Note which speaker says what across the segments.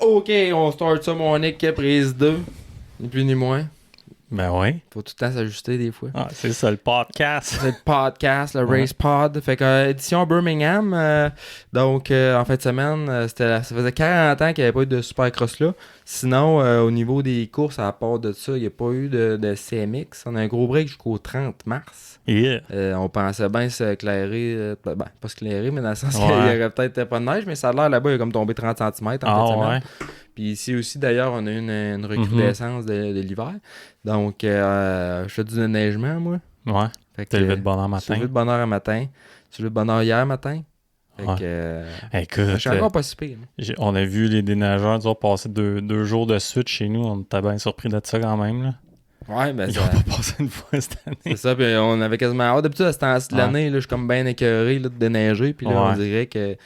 Speaker 1: Ok, on start ça, mon Nick, prise 2. Ni plus ni moins.
Speaker 2: Ben oui.
Speaker 1: Faut tout le temps s'ajuster des fois.
Speaker 2: Ah, c'est ça, le podcast.
Speaker 1: C'est le podcast, le Race Pod. Fait que édition Birmingham. Donc, en fin de semaine, ça faisait 40 ans qu'il n'y avait pas eu de Supercross là. Sinon, au niveau des courses, à part de ça, il n'y a pas eu de CMX. On a un gros break jusqu'au 30 mars.
Speaker 2: Yeah.
Speaker 1: On pensait bien s'éclairer, pas s'éclairer, mais dans le sens
Speaker 2: Ouais.
Speaker 1: qu'il y aurait peut-être pas de neige, mais ça a l'air là-bas, il a comme tombé 30 cm en fin de
Speaker 2: Ah
Speaker 1: semaine.
Speaker 2: ouais.
Speaker 1: Puis ici aussi, d'ailleurs, on a eu une recrudescence de l'hiver. Donc, je fais du déneigement, moi.
Speaker 2: Ouais.
Speaker 1: Fait que,
Speaker 2: T'es levé de bonne heure
Speaker 1: je
Speaker 2: matin.
Speaker 1: suis levé de bonne heure un matin. Je suis levé de bonne heure hier matin. Fait
Speaker 2: Ouais.
Speaker 1: que,
Speaker 2: Écoute,
Speaker 1: je suis encore pas si pire.
Speaker 2: on a vu les déneigeurs passer deux jours de suite chez nous. On était bien surpris de ça quand même. Là.
Speaker 1: Ouais, ben
Speaker 2: Ils
Speaker 1: ça...
Speaker 2: ont pas passé une fois cette année.
Speaker 1: C'est ça, puis on avait quasiment hâte. D'habitude, à ce temps-ci de l'année, là, je suis comme bien écœuré là, de déneiger. Puis là, on dirait que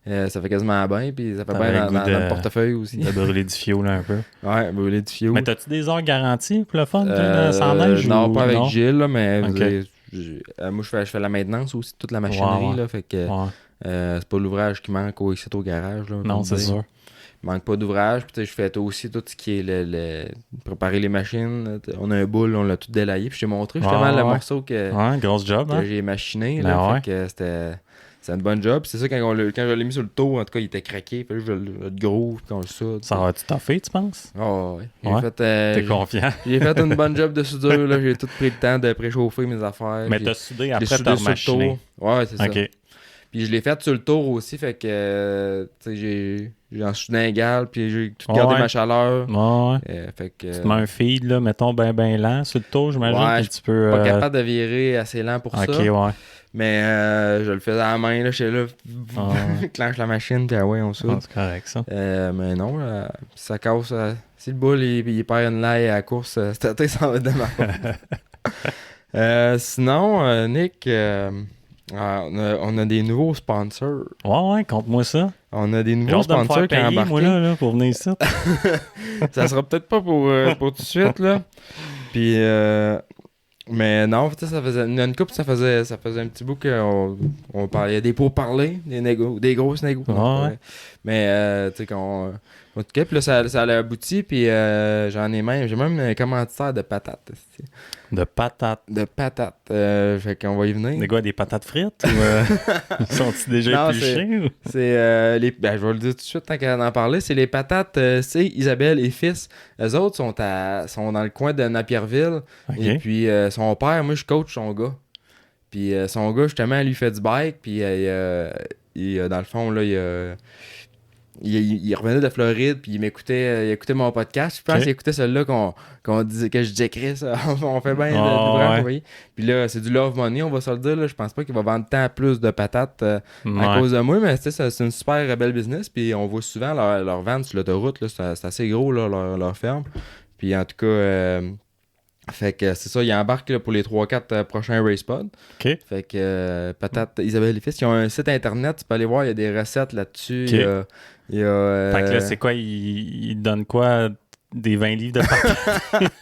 Speaker 1: ça fait quasiment bien. Puis ça fait bien dans le portefeuille aussi.
Speaker 2: De brûler du fioul un peu.
Speaker 1: Ouais, brûler du fioul.
Speaker 2: Mais t'as-tu des heures garanties pour le fun, sans neige?
Speaker 1: Non,
Speaker 2: ou...
Speaker 1: pas avec
Speaker 2: non?
Speaker 1: Gilles, là, mais
Speaker 2: Okay.
Speaker 1: moi, je fais la maintenance aussi, toute la machinerie.
Speaker 2: Ouais.
Speaker 1: Là, fait que c'est pas l'ouvrage qui manque ici au garage. Là,
Speaker 2: Non, c'est sûr.
Speaker 1: Il manque pas d'ouvrage. Puis je fais aussi tout ce qui est préparer les machines. On a un boule, on l'a tout délayé. Puis je t'ai montré justement le morceau que
Speaker 2: grosse job,
Speaker 1: que
Speaker 2: hein?
Speaker 1: j'ai machiné. Là, fait que c'était une bonne job. Puis c'est ça, quand je l'ai mis sur le tour, en tout cas, il était craqué. Puis là, je le groove, puis on le soude.
Speaker 2: Ça va-tu toffer, tu penses?
Speaker 1: Oh, ouais.
Speaker 2: T'es confiant?
Speaker 1: J'ai fait une bonne job de soudure. Là. J'ai tout pris le temps de préchauffer mes affaires.
Speaker 2: Mais t'as soudé après ta machine.
Speaker 1: Ouais, c'est ça.
Speaker 2: OK.
Speaker 1: Puis je l'ai fait sur le tour aussi, fait que tu sais, j'ai en soudé un égal, puis j'ai tout gardé ma chaleur.
Speaker 2: Ouais.
Speaker 1: Fait que,
Speaker 2: tu te mets un feed, là, mettons, ben lent sur le tour, j'imagine.
Speaker 1: Ouais,
Speaker 2: que tu peux.
Speaker 1: Pas capable de virer assez lent pour ça.
Speaker 2: Ok, ouais.
Speaker 1: Mais je le faisais à la main, là, j'étais là, clenche la machine, puis ouais, on soude.
Speaker 2: C'est correct, ça.
Speaker 1: Mais non, ça casse. Si le boule il perd une laille à la course, cet été, ça va être de ma faute. Sinon, Nick. On a des nouveaux sponsors.
Speaker 2: Ouais, compte-moi ça.
Speaker 1: On a des nouveaux sponsors qui ont embarqué.
Speaker 2: Moi, là, pour venir ici.
Speaker 1: Ça sera peut-être pas pour tout de suite, là. Puis, mais non, ça faisait une couple, ça faisait un petit bout qu'on parlait. Il y a des pourparlers, des grosses négos.
Speaker 2: Ouais.
Speaker 1: Mais, tu sais, qu'on... En tout cas, puis là, ça a abouti, puis j'ai même un commanditaire de patates.
Speaker 2: De patates.
Speaker 1: De patates. Fait qu'on va y venir.
Speaker 2: Des patates frites? Ou sont-ils déjà épluchés?
Speaker 1: C'est je vais le dire tout de suite tant qu'à en parler. C'est les patates, c'est Isabelle et fils. Eux autres sont dans le coin de Napierville.
Speaker 2: Okay.
Speaker 1: Et puis son père, moi je coach son gars. Puis son gars, justement, lui fait du bike. Puis dans le fond, là, il revenait de Floride, puis il écoutait mon podcast. Je pense qu'il écoutait celui-là qu'on disait, que je disais, Chris, on fait bien de ouais. Puis là, c'est du love money, on va se le dire. Là. Je pense pas qu'il va vendre tant plus de patates à cause de moi, mais c'est une super belle business. Puis on voit souvent leur vente sur l'autoroute. Là, c'est assez gros, là, leur ferme. Puis en tout cas, fait que c'est ça, ils embarquent là, pour les 3-4 prochains RacePod.
Speaker 2: OK.
Speaker 1: Fait que Patate Isabelle et Fils, ils ont un site internet, tu peux aller voir, il y a des recettes là-dessus.
Speaker 2: Okay.
Speaker 1: Il y a
Speaker 2: fait que là, c'est quoi, ils donnent quoi? Des 20 livres de patates?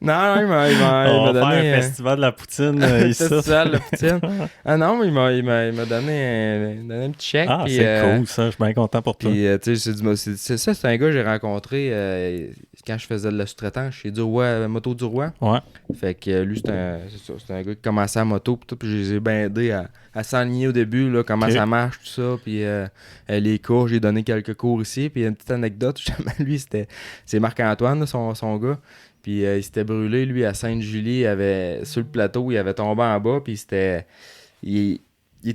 Speaker 1: Non, il m'a donné...
Speaker 2: un festival de la poutine ici.
Speaker 1: Festival de la poutine. Ah non, mais il m'a donné un petit chèque.
Speaker 2: Ah, c'est cool, ça. Je suis bien content pour toi.
Speaker 1: Puis, tu sais, c'est un gars que j'ai rencontré quand je faisais de la sous-traitance chez Moto du Roi.
Speaker 2: Ouais.
Speaker 1: Fait que lui, c'est un gars qui commençait à moto, puis je les ai bien aidés à s'enligner au début, là, comment ça marche, tout ça. Puis les cours, j'ai donné quelques cours ici. Puis une petite anecdote, justement, lui, c'est Marc-Antoine, là, son gars. Puis il s'était brûlé, lui, à Sainte-Julie, sur le plateau, il avait tombé en bas, puis il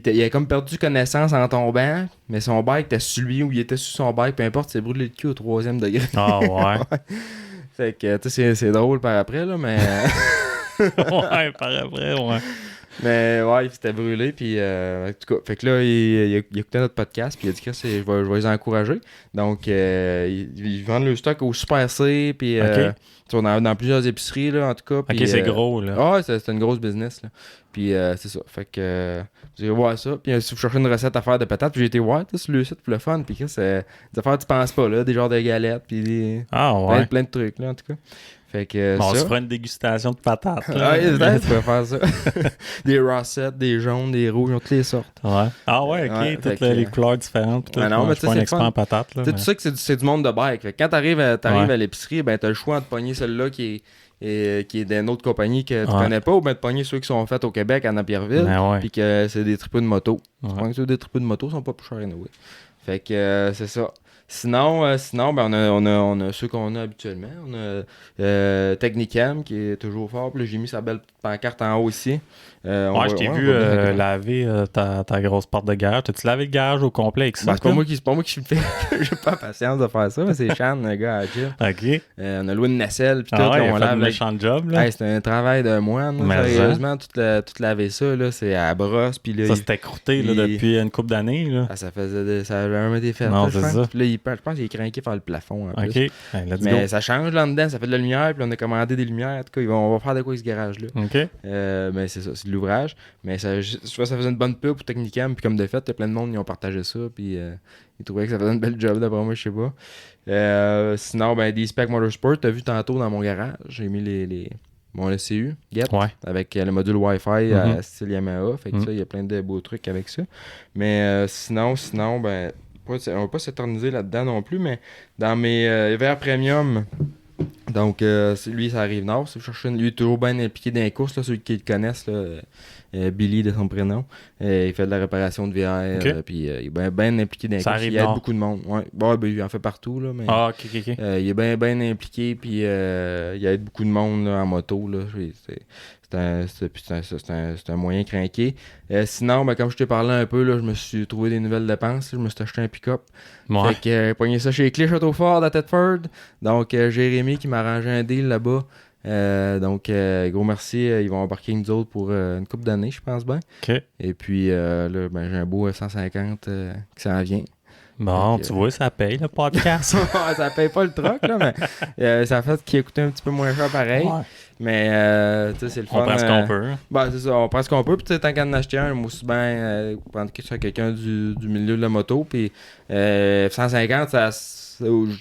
Speaker 1: avait comme perdu connaissance en tombant, mais son bike était sur lui ou il était sur son bike, peu importe, il s'est brûlé le cul au 3e degré.
Speaker 2: Ah ouais.
Speaker 1: Fait que, tu sais, c'est drôle par après, là, mais...
Speaker 2: ouais, par après, ouais.
Speaker 1: Mais ouais, il s'était brûlé, puis en tout cas, fait que là, il écoutait notre podcast, puis il a dit que je vais les encourager. Donc, ils vendent le stock au Super C, puis dans plusieurs épiceries, là, en tout cas. Puis,
Speaker 2: ok, c'est gros, là.
Speaker 1: Ouais, c'est une grosse business, là. Puis c'est ça, fait que j'ai voir ça, puis si vous cherchez une recette à faire de patates, puis j'ai été voir sur le site pour le fun, puis c'est des affaires que tu penses pas, là, des genres de galettes, puis
Speaker 2: plein
Speaker 1: de trucs, là, en tout cas. Fait que
Speaker 2: Bon, on se
Speaker 1: ça.
Speaker 2: fera une dégustation de patates. Là.
Speaker 1: Ouais, peut-être, tu pourrais faire ça. Des Rossettes, des jaunes, des rouges, ils ont toutes les sortes.
Speaker 2: Ouais. Ah ouais, ok.
Speaker 1: Ouais,
Speaker 2: Toutes
Speaker 1: fait que-
Speaker 2: les couleurs différentes. Puis tout.
Speaker 1: Ouais, non,
Speaker 2: Moi,
Speaker 1: mais
Speaker 2: je suis pas
Speaker 1: tu sais,
Speaker 2: un
Speaker 1: c'est
Speaker 2: expert
Speaker 1: fun.
Speaker 2: en patates. Là,
Speaker 1: Tu sais,
Speaker 2: mais...
Speaker 1: tu sais que c'est du monde de bike. Fait que quand t'arrives
Speaker 2: Ouais.
Speaker 1: à l'épicerie, ben t'as le choix de pogner celle-là qui est d'une autre compagnie que tu
Speaker 2: Ouais.
Speaker 1: connais pas, ou ben de pogner ceux qui sont faits au Québec, à Napierville,
Speaker 2: Ben ouais.
Speaker 1: puis que c'est des tripes de moto.
Speaker 2: Ouais.
Speaker 1: Tu pognes ceux des tripes de moto, ils sont pas plus chers anyway. Fait que c'est ça. Sinon, ben on a ceux qu'on a habituellement. On a Technicam qui est toujours fort. Puis là, j'ai mis sa belle petite pancarte en haut ici.
Speaker 2: Ouais, je t'ai vu laver ta grosse porte de garage. T'as-tu lavé le garage au complet avec ça?
Speaker 1: Ben, c'est pas moi qui le fais. J'ai pas la patience de faire ça, mais c'est Chan, le gars, à Gilles.
Speaker 2: OK.
Speaker 1: On a loué une nacelle, puis tout,
Speaker 2: Ah ouais,
Speaker 1: là,
Speaker 2: il
Speaker 1: on
Speaker 2: a fait
Speaker 1: lave.
Speaker 2: un méchant job, là.
Speaker 1: Hey, c'était un travail de moine,
Speaker 2: Mais
Speaker 1: là, sérieusement, tout laver ça, là, c'est à la brosse, puis là,
Speaker 2: Ça, c'était croûté là, depuis une couple d'années, là.
Speaker 1: ça faisait ça avait jamais été fait.
Speaker 2: Non,
Speaker 1: là, je
Speaker 2: c'est
Speaker 1: pense.
Speaker 2: ça.
Speaker 1: Puis là, je pense qu'il est craqué par le plafond, en
Speaker 2: OK.
Speaker 1: plus.
Speaker 2: Hey, let's
Speaker 1: Mais
Speaker 2: go.
Speaker 1: ça change là dedans, ça fait de la lumière, puis on a commandé des lumières. En tout cas, on va faire de quoi avec ce garage-là.
Speaker 2: OK.
Speaker 1: Mais c'est ça, c'est de l'ouvrage. Mais ça, je vois, ça faisait une bonne pub pour Technicam, puis comme de fait, il y a plein de monde qui ont partagé ça, puis ils trouvaient que ça faisait une belle job, d'après moi, je sais pas. Sinon, ben, des Spec Motorsport, t'as vu tantôt dans mon garage, j'ai mis mon ECU, Get,
Speaker 2: Ouais.
Speaker 1: avec le module Wi-Fi à style Yamaha. Fait que ça, il y a plein de beaux trucs avec ça. Mais sinon, ben, on va pas s'éterniser là-dedans non plus, mais dans mes verres premium, donc lui, ça arrive nord. Lui est toujours bien impliqué dans les courses, là, ceux qui le connaissent, là, Billy de son prénom. Il fait de la réparation de VR,
Speaker 2: Ok.
Speaker 1: puis il est bien impliqué dans les
Speaker 2: Ça
Speaker 1: courses.
Speaker 2: arrive
Speaker 1: Il aide
Speaker 2: nord.
Speaker 1: beaucoup de monde. Ouais. Bon, ben, il en fait partout, là, mais
Speaker 2: Ah, OK.
Speaker 1: il est bien impliqué, puis il aide beaucoup de monde là, en moto. Là. C'est un moyen craqué. Sinon, ben, comme je t'ai parlé un peu, là, je me suis trouvé des nouvelles dépenses. Là. Je me suis acheté un pick-up.
Speaker 2: Ouais.
Speaker 1: Fait que j'ai pogné ça chez Clé Château-Fort à Thetford. Donc, Jérémy qui m'a arrangé un deal là-bas. Donc, gros merci. Ils vont embarquer avec nous autres pour une couple d'années, je pense bien.
Speaker 2: OK.
Speaker 1: Et puis, là, ben, j'ai un beau 150 qui s'en vient.
Speaker 2: Bon,
Speaker 1: Fait que,
Speaker 2: tu vois, ça paye, le podcast.
Speaker 1: Ça paye pas le troc, là, mais ça a fait qu'il a coûté un petit peu moins cher pareil.
Speaker 2: Ouais.
Speaker 1: Mais, tu sais, c'est le fun.
Speaker 2: On prend ce qu'on peut.
Speaker 1: Ben, c'est ça, on prend ce qu'on peut. Puis, tu sais, tant qu'à en acheter un, moi aussi, ben, prendre que ce soit quelqu'un du milieu de la moto. Puis, 150,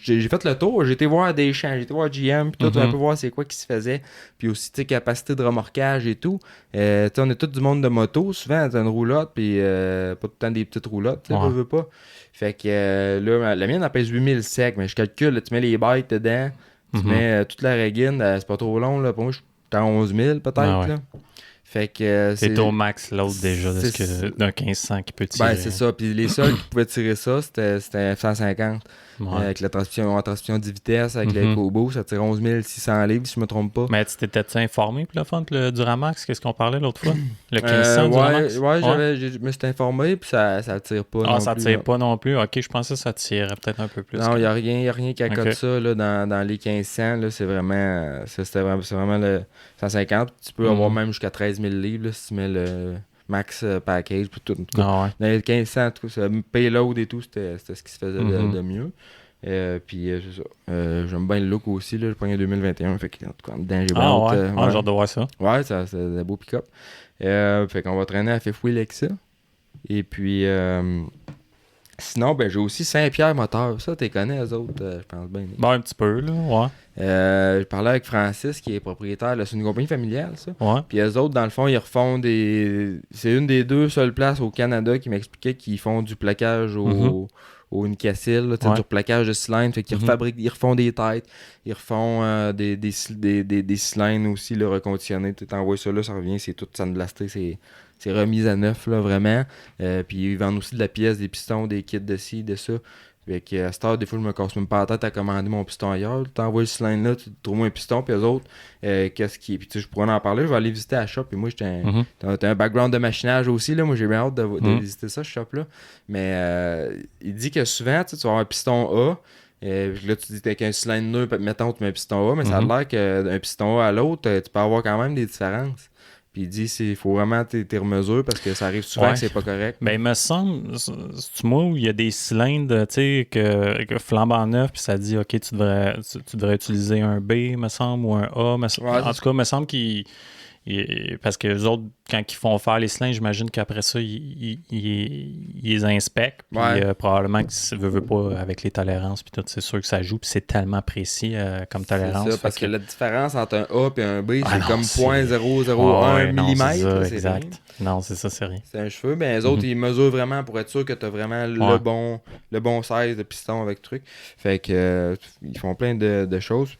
Speaker 1: j'ai fait le tour. J'ai été voir des champs, j'ai été voir GM, puis tout, un peu voir c'est quoi qui se faisait. Puis aussi, tu sais, capacité de remorquage et tout. Tu sais, on est tous du monde de moto. Souvent, t'as une roulotte, puis pas tout le temps des petites roulottes, tu sais,
Speaker 2: Ouais.
Speaker 1: veux pas. Fait que là, la mienne, elle pèse 8000 secs, mais je calcule, là, tu mets les bikes dedans, tu mets toute la régine, c'est pas trop long, là. Pour moi, je suis à 11 000 peut-être,
Speaker 2: Ah ouais.
Speaker 1: là. Fait que
Speaker 2: C'est au max l'autre déjà d'un 1500 qui peut tirer.
Speaker 1: Ben, c'est ça. Puis les seuls qui pouvaient tirer ça, c'était 150.
Speaker 2: Ouais.
Speaker 1: Avec la transmission 10 vitesses, avec les Kobo, ça tire 11 600 livres, si je me trompe pas.
Speaker 2: Mais tu t'étais-tu informé pour le fun le Duramax? Qu'est-ce qu'on parlait l'autre fois? Le 1500 Duramax?
Speaker 1: Ouais, je me suis informé, puis ça tire pas.
Speaker 2: Ah,
Speaker 1: non
Speaker 2: ça
Speaker 1: plus,
Speaker 2: tire
Speaker 1: là.
Speaker 2: pas non plus. Ok, je pensais que ça tirait peut-être un peu plus.
Speaker 1: Non, il n'y a rien qui accote
Speaker 2: Ok.
Speaker 1: ça là, dans les 1500. Là, c'est vraiment le 150. Tu peux avoir même jusqu'à 13 000 livres là, si tu mets le max package. Puis tout, en tout cas.
Speaker 2: Ah ouais.
Speaker 1: Dans les 1500, en tout cas, payload et tout, c'était ce qui se faisait de mieux. Puis c'est ça. J'aime bien le look aussi. Là, je prends 2021. Fait que, en tout cas, en dedans, j'ai bien
Speaker 2: Ah
Speaker 1: hâte,
Speaker 2: ouais. Ah, j'ai hâte de voir ça.
Speaker 1: Ouais, c'est un beau pick-up. Fait qu'on va traîner à Fifth Wheel avec ça. Et puis, sinon, ben j'ai aussi Saint-Pierre Moteur. Ça, tu les connais, eux autres, je pense bien.
Speaker 2: Bon, un petit peu, là. Ouais.
Speaker 1: Je parlais avec Francis, qui est propriétaire. Là, c'est une compagnie familiale, ça.
Speaker 2: Ouais.
Speaker 1: Puis eux autres, dans le fond, ils refont des... C'est une des deux seules places au Canada qui m'expliquait qu'ils font du plaquage au Newcastle, là,
Speaker 2: Ouais.
Speaker 1: du replaquage de cylindres. Fait qu'ils ils refont des têtes, ils refont des cylindres aussi là, reconditionnés. Tu t'envoies ça là, ça revient, c'est tout sandblasté, c'est remis à neuf, là, vraiment. Puis ils vendent aussi de la pièce, des pistons, des kits de ci, de ça. Fait que à cette heure, des fois, je me casse même pas la tête à commander mon piston ailleurs. Tu t'envoies le cylindre là, tu trouves un piston, puis eux autres, qu'est-ce qui est. Puis tu sais, je pourrais en parler, je vais aller visiter la shop. Puis moi, t'as un background de machinage aussi, là. Moi, j'ai bien hâte de visiter ça, ce shop-là. Mais il dit que souvent, tu vas avoir un piston A. Puis là, tu dis t'as qu'un cylindre nœud, mettons, tu mets un piston A, mais ça a l'air qu'un piston A à l'autre, tu peux avoir quand même des différences. Puis il dit il faut vraiment tes remesures parce que ça arrive souvent
Speaker 2: Ouais.
Speaker 1: que c'est pas correct.
Speaker 2: Ben, il me semble, c'est moi où il y a des cylindres, tu sais, que flambant neuf, puis ça dit, OK, tu devrais utiliser un B, me semble, ou un A. En tout cas, il me semble qu'il Parce que les autres, quand ils font faire les cylindres, j'imagine qu'après ça, ils les inspectent. Puis probablement que veut pas avec les tolérances, puis tout, c'est sûr que ça joue. Puis c'est tellement précis comme tolérance.
Speaker 1: C'est ça, parce que la différence entre un A et un B, c'est
Speaker 2: non,
Speaker 1: comme
Speaker 2: c'est-
Speaker 1: 0.001
Speaker 2: non, c'est
Speaker 1: mm.
Speaker 2: ça,
Speaker 1: C'est
Speaker 2: exact.
Speaker 1: rien.
Speaker 2: Non, c'est ça, c'est rien.
Speaker 1: C'est un cheveu, mais les autres, ils mesurent vraiment pour être sûr que tu as vraiment le bon size de piston avec le truc. Fait que ils font plein de choses.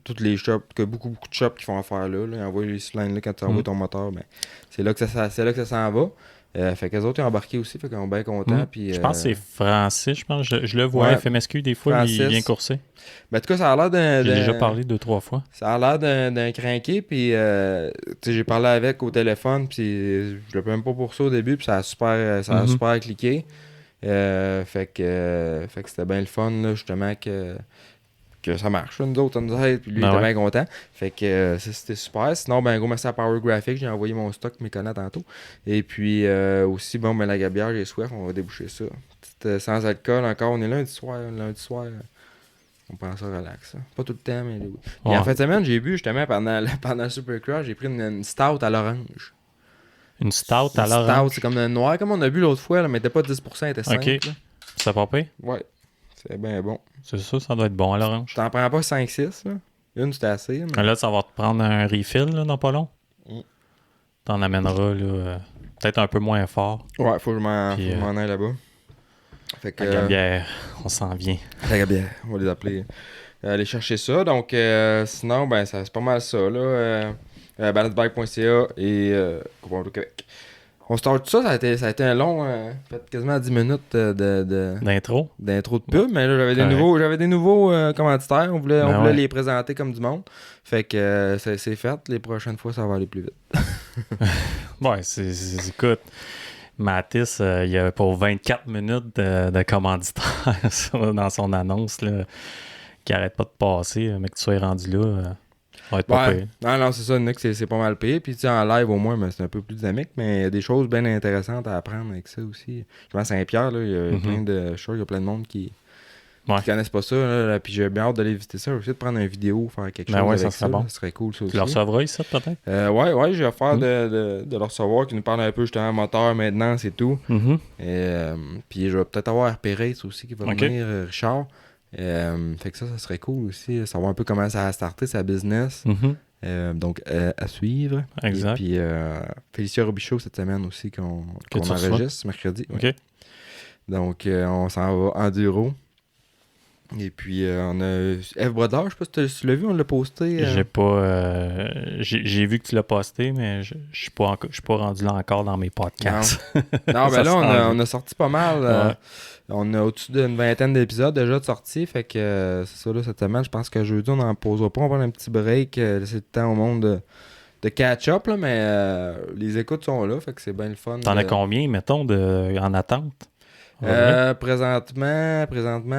Speaker 1: Toutes les shops, beaucoup de shops qui font affaire là, ils envoient les cylindres là, quand tu envoies ton moteur, ben, c'est là que ça s'en va. Fait que les autres ils ont embarqué aussi, fait qu'on est bien contents. Puis,
Speaker 2: je pense que c'est Francis, je pense. Je le vois à FMSQ des fois, il vient courser.
Speaker 1: Ben, en tout cas, ça a l'air d'un...
Speaker 2: J'ai déjà parlé 2-3 fois.
Speaker 1: Ça a l'air d'un crinqué, puis j'ai parlé avec au téléphone, puis je le même pas pour ça au début, puis ça a super cliqué. Fait que c'était bien le fun, là, justement, que ça marche. Nous autres, on nous aide, puis lui, il était bien content. Fait que c'était super. Sinon, ben, gros merci à Power Graphics, j'ai envoyé mon stock méconnant tantôt. Et puis aussi, bon, ben, la gabière, j'ai soif, on va déboucher ça. Sans alcool encore, on est lundi soir. On prend ça relax. Hein. Pas tout le temps, mais oui. Puis en fin de semaine, j'ai bu justement pendant le Supercross, j'ai pris une stout à l'orange.
Speaker 2: Une stout à l'orange?
Speaker 1: Stout, c'est comme une noire, comme on a bu l'autre fois, là, mais elle était pas 10%, elle était 5%.
Speaker 2: OK. Ça pas pire?
Speaker 1: Ouais. C'est bien bon.
Speaker 2: C'est ça doit être bon à l'orange.
Speaker 1: T'en prends pas 5-6, là? Une, c'était assez. Mais...
Speaker 2: Là, ça va te prendre un refill, là, dans pas long. T'en amèneras, là, peut-être un peu moins fort.
Speaker 1: Ouais, faut que je m'en aille là-bas. Fait que,
Speaker 2: la gabière, on s'en vient.
Speaker 1: La gabière, on va les appeler. Aller chercher ça. Donc, sinon, ben, c'est pas mal ça, là. Baladbike.ca et Coupon du Québec. On start tout ça, ça a été un long, peut-être quasiment 10 minutes
Speaker 2: d'intro
Speaker 1: de pub, mais là, j'avais des nouveaux commanditaires. On voulait les présenter comme du monde. Fait que c'est fait. Les prochaines fois, ça va aller plus vite.
Speaker 2: Ouais, écoute, Mathis, il y a pour 24 minutes de commanditaire dans son annonce là, qui arrête pas de passer, mais que tu sois rendu là, ça va être pas pire.
Speaker 1: Non, c'est ça, Nick, c'est pas mal pire. Puis tu sais, en live au moins, c'est un peu plus dynamique, mais il y a des choses bien intéressantes à apprendre avec ça aussi. Je pense à Saint-Pierre, là, il y a plein de choses, il y a plein de monde qui connaissent pas ça. Là, puis j'ai bien hâte d'aller visiter ça. Je vais essayer de prendre une vidéo, faire quelque chose avec ça. Ça serait cool, ça aussi.
Speaker 2: Tu le recevras ici, peut-être?
Speaker 1: Ouais, j'ai offert de le recevoir, qui nous parle un peu justement moteur maintenant, c'est tout. Puis je vais peut-être avoir RP Race aussi qui va venir, Richard. Fait que ça serait cool aussi, savoir un peu comment ça a starté sa business. Donc, à suivre.
Speaker 2: Exact.
Speaker 1: Et puis, Félicia Robichaud cette semaine aussi qu'on enregistre mercredi.
Speaker 2: OK.
Speaker 1: Ouais. Donc, on s'en va enduro. Et puis, on a F. Brodeur, je sais pas si tu l'as vu, on l'a posté.
Speaker 2: J'ai pas... j'ai vu que tu l'as posté, mais je suis pas rendu là encore dans mes podcasts.
Speaker 1: Non, ben là, on a sorti pas mal. On a au-dessus d'une 20aine d'épisodes déjà de sortie. Fait que c'est ça, là, cette semaine, je pense que jeudi, on n'en posera pas. On va prendre un petit break, laisser le temps au monde de catch-up, là, mais les écoutes sont là, fait que c'est bien le fun.
Speaker 2: T'en as combien, mettons, en attente?
Speaker 1: Présentement,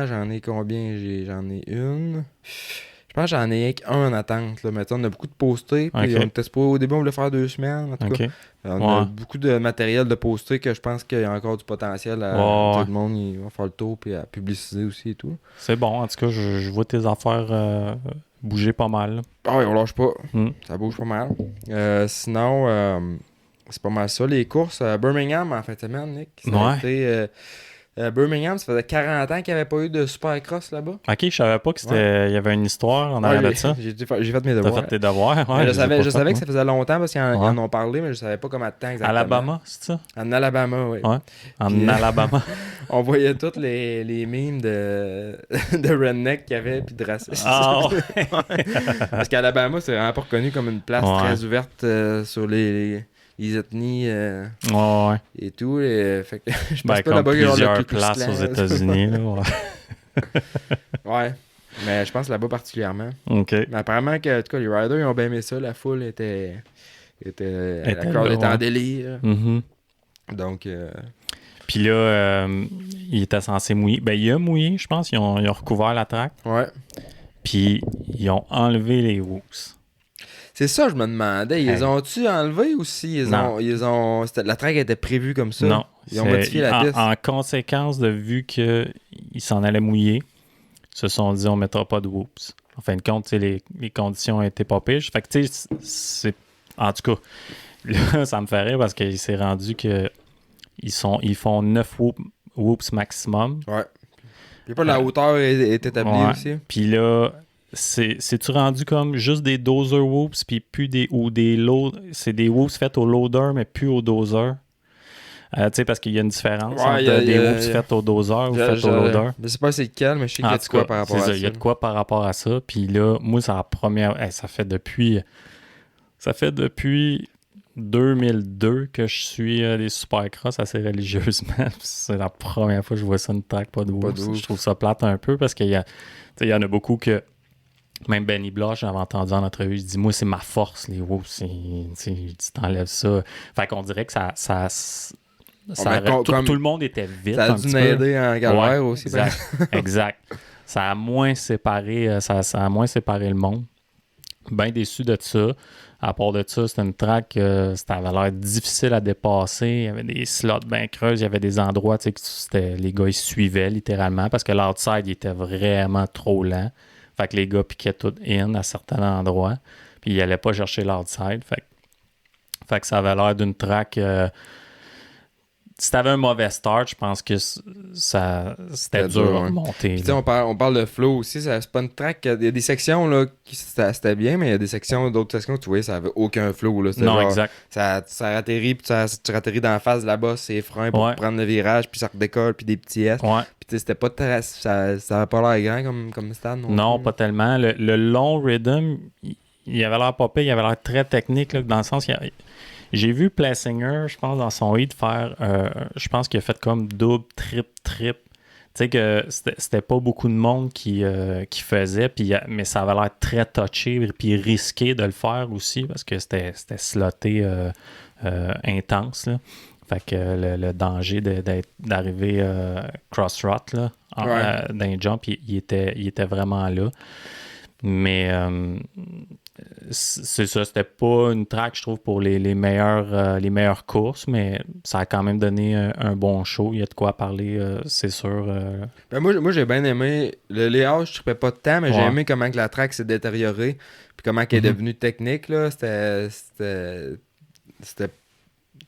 Speaker 1: j'en ai combien? J'en ai une. Je pense que j'en ai un en attente. Là. Maintenant, on a beaucoup de postés. Puis on était au début, on voulait faire 2 semaines. En tout cas, on a beaucoup de matériel de posté que je pense qu'il y a encore du potentiel. Tout le monde il va faire le tour et à publiciser aussi et tout.
Speaker 2: C'est bon. En tout cas, je vois tes affaires bouger pas mal.
Speaker 1: Ah oui, on lâche pas. Ça bouge pas mal. Sinon, c'est pas mal ça. Les courses à Birmingham en fin de semaine, Nick. Ça a été... Birmingham, ça faisait 40 ans qu'il n'y avait pas eu de Supercross là-bas.
Speaker 2: Ok, je savais pas qu'il y avait une histoire en arrière de ça.
Speaker 1: J'ai fait mes devoirs.
Speaker 2: T'as fait tes devoirs? Ouais,
Speaker 1: je savais que ça faisait longtemps parce qu'ils en ont parlé, mais je savais pas combien de temps exactement.
Speaker 2: Alabama, c'est ça?
Speaker 1: En Alabama, oui.
Speaker 2: Ouais, en Alabama.
Speaker 1: On voyait tous les memes de redneck qu'il y avait puis de racisme.
Speaker 2: Ah ouais.
Speaker 1: Parce qu'Alabama, c'est vraiment pas reconnu comme une place très ouverte sur les ethnies et tout. Fait que je pense pas là-bas qu'il y a le
Speaker 2: places aux États-Unis.
Speaker 1: Ouais. Mais je pense là-bas particulièrement.
Speaker 2: OK.
Speaker 1: Mais apparemment que en tout cas, les riders ils ont bien aimé ça. La foule était la crowd était en délire. Donc
Speaker 2: puis là, il était censé mouiller. Ben, il a mouillé, je pense. Ils ont recouvert la track.
Speaker 1: Ouais.
Speaker 2: Puis ils ont enlevé les whoops.
Speaker 1: C'est ça, je me demandais. Ils ont-tu enlevé ou si la track était prévue comme ça?
Speaker 2: Non.
Speaker 1: Ils ont modifié la piste.
Speaker 2: En conséquence de vu qu'ils s'en allaient mouiller, ils se sont dit on mettra pas de whoops. En fin de compte, les conditions étaient pas piges. Fait que tu sais, En tout cas, là, ça me fait rire parce qu'il s'est rendu que ils font 9 whoops maximum.
Speaker 1: Ouais. Puis pas la hauteur est établie aussi.
Speaker 2: Puis là, c'est-tu rendu comme juste des doser whoops, puis plus des load, c'est des whoops faits au loader, mais plus au doser? Tu sais, parce qu'il y a une différence entre des whoops faits au doser ou faits au loader.
Speaker 1: Je sais pas c'est lequel, mais je sais qu'il y a de quoi par rapport à ça.
Speaker 2: Il y a de quoi par rapport à ça. Puis là, moi, c'est la première... ça fait depuis 2002 que je suis les Supercross assez religieusement. C'est la première fois que je vois ça, une track pas de whoops. Je trouve ça plate un peu parce qu'il y en a beaucoup que... Même Benny Bloch, j'avais entendu en entrevue, il dit « Moi, c'est ma force, les whoops. » Tu t'enlèves ça. Fait qu'on dirait que tout le monde était vite.
Speaker 1: Ça a dû m'aider en galère aussi.
Speaker 2: Exact. Ça a moins séparé le monde. Bien déçu de ça. À part de ça, c'était une track ça avait l'air difficile à dépasser. Il y avait des slots bien creuses. Il y avait des endroits que les gars ils suivaient littéralement parce que l'outside il était vraiment trop lent. Fait que les gars piquaient tout in à certains endroits. Puis ils n'allaient pas chercher l'outside. Fait que ça avait l'air d'une track... si t'avais un mauvais start, je pense que c'était dur à monter.
Speaker 1: Puis on parle de flow aussi, c'est pas une track. Il y a des sections là qui c'était bien, mais il y a d'autres sections que tu voyais, ça avait aucun flow. Là.
Speaker 2: Non, exact.
Speaker 1: Ça atterrit, puis tu atterris dans la face là-bas, c'est frein pour prendre le virage, puis ça redécolle, puis des petits S.
Speaker 2: Ouais.
Speaker 1: Puis c'était pas très. Ça avait pas l'air grand comme stade.
Speaker 2: Non, pas tellement. Le long rhythm, il avait l'air pas pire, il avait l'air très technique, là, dans le sens j'ai vu Plessinger, je pense, dans son hit faire, je pense qu'il a fait comme double, trip. Tu sais que c'était pas beaucoup de monde qui faisait, mais ça avait l'air très touché puis risqué de le faire aussi parce que c'était sloté intense. Là. Fait que le danger d'arriver cross-rot dans un jump, il était vraiment là. Mais c'est ça, c'était pas une track, je trouve, pour les meilleures courses, mais ça a quand même donné un bon show. Il y a de quoi parler, c'est sûr.
Speaker 1: Ben moi, j'ai bien aimé. Le layout, je trippais pas de temps, mais j'ai aimé comment que la track s'est détériorée. Puis comment qu'elle est devenue technique. Là. C'était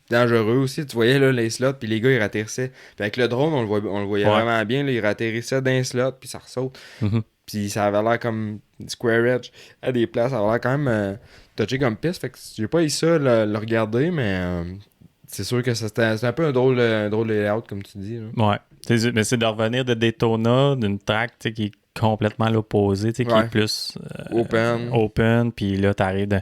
Speaker 1: dangereux aussi. Tu voyais là, les slots, puis les gars, ils ratterrissaient. Puis avec le drone, on le voyait vraiment bien. Là, ils ratterrissaient d'un slot, puis ça ressaute. Puis ça avait l'air comme Square Edge à des places. Ça avait l'air quand même touché comme piste. Fait que j'ai pas eu ça le regarder, mais c'est sûr que c'était un peu un drôle layout, comme tu dis. Là.
Speaker 2: Ouais. Mais c'est de revenir de Daytona, d'une track qui est complètement l'opposé, qui est plus open. Puis là, t'arrives de...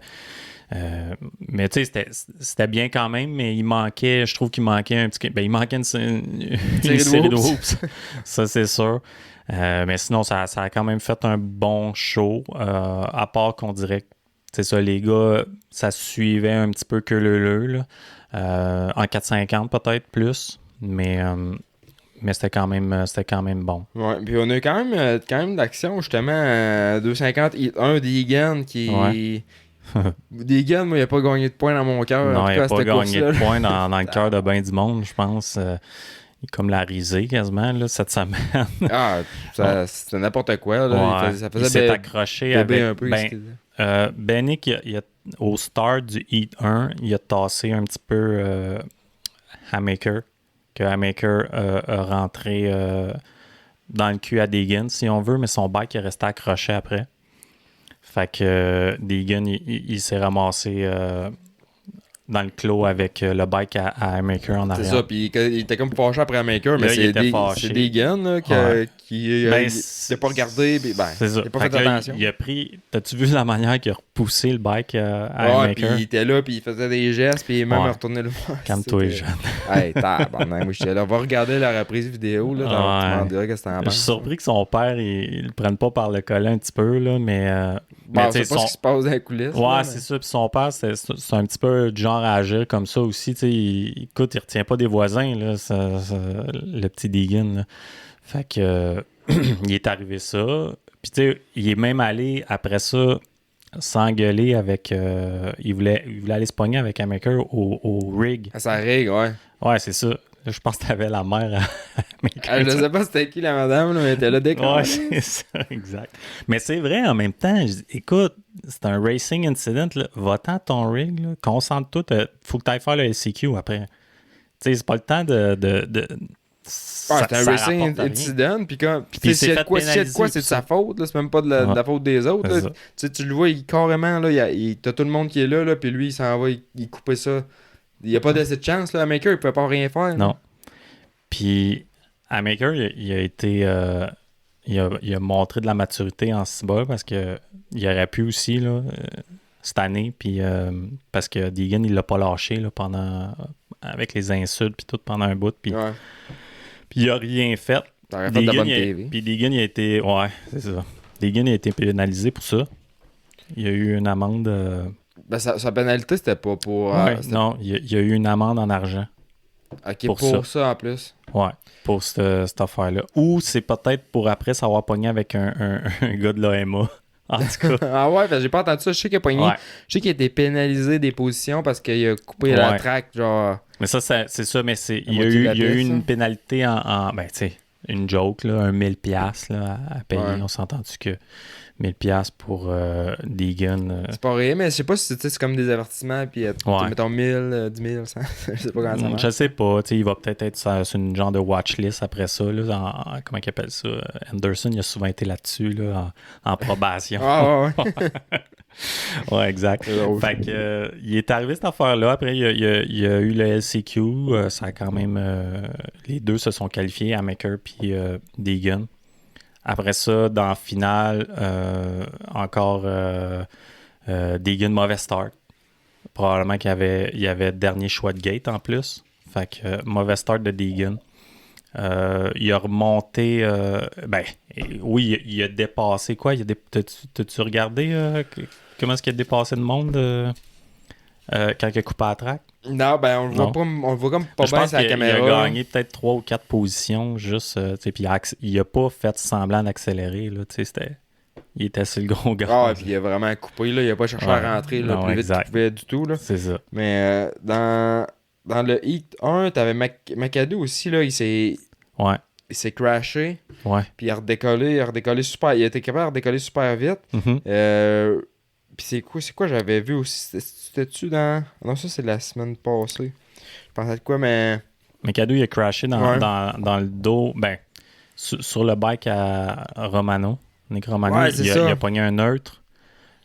Speaker 2: mais tu sais, c'était bien quand même, mais je trouve qu'il manquait un petit... Ben, il manquait une série de whoops. Ça, c'est sûr. Mais sinon, ça a quand même fait un bon show, à part qu'on dirait que, c'est ça, les gars, ça suivait un petit peu que le en 450 peut-être plus, mais c'était quand même bon.
Speaker 1: Ouais, puis on a eu quand même d'action, justement, 250, un Deegan qui... Ouais. Deegan, moi, il a pas gagné de points dans mon cœur.
Speaker 2: Non, il n'a pas gagné de points dans le cœur de bien du monde, je pense. Il est comme la risée quasiment là, cette semaine.
Speaker 1: C'était n'importe quoi. Là.
Speaker 2: Ouais. Il s'est accroché avec...
Speaker 1: un peu,
Speaker 2: Bennick, au start du Heat 1, il a tassé un petit peu Hamaker, que Hamaker a rentré dans le cul à Deegan, si on veut, mais son bike est resté accroché après. Fait que Deegan, il s'est ramassé dans le clos avec le bike à Hamaker en arrière.
Speaker 1: C'est ça, puis il était comme fâché après Hamaker, mais c'est Deegan qui n'a pas regardé, puis
Speaker 2: c'est ça.
Speaker 1: Il n'a pas fait attention.
Speaker 2: Il a pris... T'as-tu vu la manière qu'il a repoussé le bike à Hamaker?
Speaker 1: Puis il était là, puis il faisait des gestes, puis même il retournait le voir.
Speaker 2: Calme-toi, jeune.
Speaker 1: Hey, tabarnak, moi j'étais là. On va regarder la reprise vidéo, là, tu m'en diras qu'est-ce que t'en penses.
Speaker 2: Je suis surpris que son père, il le prenne pas par le collet un petit peu, là, mais...
Speaker 1: c'est pas ce qui se passe dans les coulisses.
Speaker 2: Ouais, c'est ça. Puis son père, c'est un petit peu du genre à agir comme ça aussi. Il retient pas des voisins, là, le petit Deegan. Là. Fait que il est arrivé ça. Puis tu sais, il est même allé après ça s'engueuler avec... il voulait aller se pogner avec Hamaker au rig.
Speaker 1: À sa rig, ouais.
Speaker 2: Ouais, c'est ça. je pense que t'avais la mère à
Speaker 1: Je sais pas c'était qui la madame, là, mais elle était là dès que...
Speaker 2: Ouais, c'est ça, exact. Mais c'est vrai, en même temps, je dis, écoute, c'est un racing incident, là. Va-t'en à ton rig, là. Concentre-toi, faut que tu ailles faire le SCQ après. Tu sais, c'est pas le temps de
Speaker 1: c'est un racing incident, puis quand... Puis s'il y a de quoi, c'est de sa faute, là, c'est même pas de la faute des autres, là. Tu le vois, carrément, là, t'as tout le monde qui est là, puis lui, il s'en va, il coupait ça. Il n'y a pas d'assez de chance, là, à Maker, il peut pas rien faire.
Speaker 2: Non. Puis, à Maker, il a été... il a montré de la maturité en cyber parce que il aurait pu aussi, là, cette année, puis parce que Deegan, il l'a pas lâché, là, avec les insultes, puis tout, pendant un bout, puis...
Speaker 1: Ouais.
Speaker 2: Puis il a rien fait.
Speaker 1: T'aurais fait de la bonne TV.
Speaker 2: Puis Deegan, il a été... Ouais, c'est ça. Deegan, il a été pénalisé pour ça. Il y a eu une amende...
Speaker 1: Ben, sa pénalité, c'était pas pour...
Speaker 2: non, il y a eu une amende en argent.
Speaker 1: OK, pour ça en plus.
Speaker 2: Ouais, pour cette affaire-là. Ou c'est peut-être pour après s'avoir pogné avec un gars de l'AMA. En tout cas.
Speaker 1: Ah ouais, j'ai pas entendu ça. Je sais qu'il a pogné.
Speaker 2: Ouais.
Speaker 1: Je sais qu'il a été pénalisé des positions parce qu'il a coupé la track, genre...
Speaker 2: Mais ça, c'est ça, mais il y a eu une pénalité ben, tu sais, une joke, là, un 1000$ là, à payer. Ouais. On s'entend-tu que 1000$ pour Deegan...
Speaker 1: C'est pas rien, mais je sais pas si c'est comme des avertissements, puis mettons 1000, 10 000, 100, je sais pas comment ça marche.
Speaker 2: Je sais pas, il va peut-être être sur une genre de watchlist après ça, là, comment il appelle ça? Anderson, il a souvent été là-dessus, là, en probation.
Speaker 1: Ouais.
Speaker 2: Ouais, exact. Fait que, il est arrivé cette affaire-là. Après, il y a eu le LCQ. Ça a quand même... les deux se sont qualifiés, Amaker puis Deegan. Après ça, dans la finale, encore Deegan, mauvais start. Probablement qu'il y avait dernier choix de gate en plus. Fait que mauvais start de Deegan. Il a remonté... oui, il a dépassé quoi? T'as-tu regardé comment est-ce qu'il a dépassé le monde quand il a coupé la track?
Speaker 1: Non, ben on le voit comme pas bien sur la caméra.
Speaker 2: Il a gagné peut-être 3 ou 4 positions juste, puis il a pas fait semblant d'accélérer, là, il était sur le gros gaz.
Speaker 1: Ah, puis il a vraiment coupé, là, il a pas cherché à rentrer là, plus vite qu'il pouvait du tout, là.
Speaker 2: C'est ça.
Speaker 1: Mais dans le Heat 1, t'avais McAdoo aussi, là, il s'est crashé.
Speaker 2: Ouais.
Speaker 1: Puis il a redécollé super, il a été capable de redécoller super vite.
Speaker 2: Mm-hmm.
Speaker 1: Puis c'est quoi j'avais vu aussi? C'était-tu dans... Non, ça, c'est la semaine passée. Je pensais de quoi, mais...
Speaker 2: McAdoo, il a crashé dans le dos, ben, sur le bike à Romano. Nick Romano, il a pogné un neutre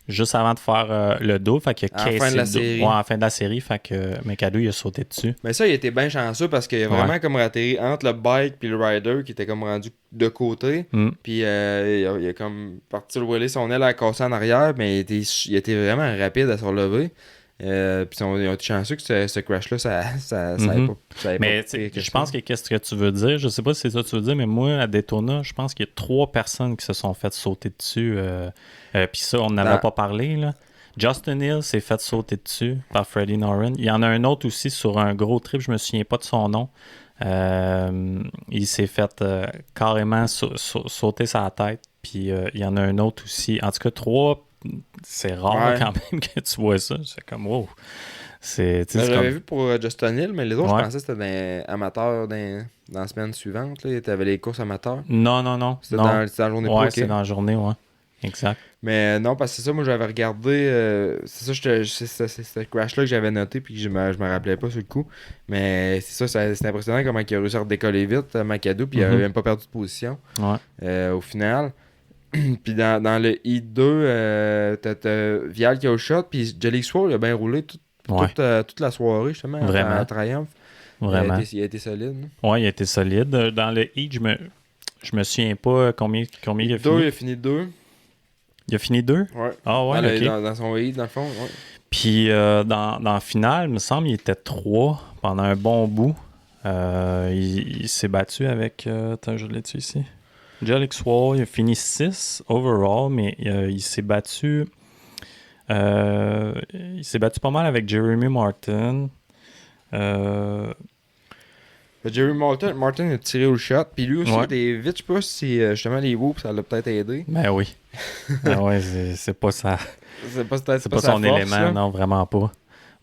Speaker 2: juste avant de faire le dos. Fait qu'il a cassé le dos. Ouais, à la fin de la série. Fait que McAdoo, il a sauté dessus.
Speaker 1: Mais ça, il était bien chanceux parce qu'il a vraiment comme raté entre le bike puis le rider qui était comme rendu de côté. Puis il a comme parti rouler son aile à casser en arrière, mais il était vraiment rapide à se relever. Puis ils ont été chanceux que ce crash-là, ça
Speaker 2: mais je pense que qu'est-ce que tu veux dire, je sais pas si c'est ça que tu veux dire, mais moi, à Daytona, je pense qu'il y a 3 personnes qui se sont fait sauter dessus. Puis ça, on n'avait pas parlé, là. Justin Hill s'est fait sauter dessus par Freddie Noren. Il y en a un autre aussi sur un gros trip, je me souviens pas de son nom. Il s'est fait carrément sauter sa tête. Puis il y en a un autre aussi. En tout cas, 3. C'est rare quand même que tu vois ça. C'est comme wow.
Speaker 1: J'avais vu pour Justin Hill, mais les autres, je pensais que c'était des amateurs dans la semaine suivante. Tu avais les courses amateurs.
Speaker 2: Non.
Speaker 1: C'était dans la journée
Speaker 2: pro. Ouais, c'est dans la journée, ouais. Exact.
Speaker 1: Mais non, parce que c'est ça, moi j'avais regardé. C'est ce crash-là que j'avais noté puis que je me rappelais pas sur le coup. Mais c'est ça, c'est impressionnant comment il a réussi à redécoller vite, McAdoo, puis il avait même pas perdu de position. Au final. Puis dans le I2, t'as Vial qui a au shot, puis Jelly Swole il a bien roulé toute la soirée, justement, à Triumph.
Speaker 2: Vraiment.
Speaker 1: Il a été solide.
Speaker 2: Ouais, il a été solide. Dans le I, je me souviens pas combien il a fini.
Speaker 1: Il a fini 2.
Speaker 2: Il a fini 2?
Speaker 1: Ouais.
Speaker 2: Ah ouais,
Speaker 1: dans son I, dans le fond, ouais.
Speaker 2: Puis dans la finale, il me semble, il était 3 pendant un bon bout. Il s'est battu avec... attends, je l'ai dessus ici. Jelly Swole, il a fini 6 overall, mais il s'est battu... il s'est battu pas mal avec Jeremy Martin.
Speaker 1: Jeremy Martin a tiré au shot, puis lui aussi, il était vite, je sais pas si justement les whoops, ça l'a peut-être aidé.
Speaker 2: Ben oui. C'est pas ça.
Speaker 1: C'est pas
Speaker 2: son
Speaker 1: force,
Speaker 2: élément,
Speaker 1: là.
Speaker 2: non, vraiment pas.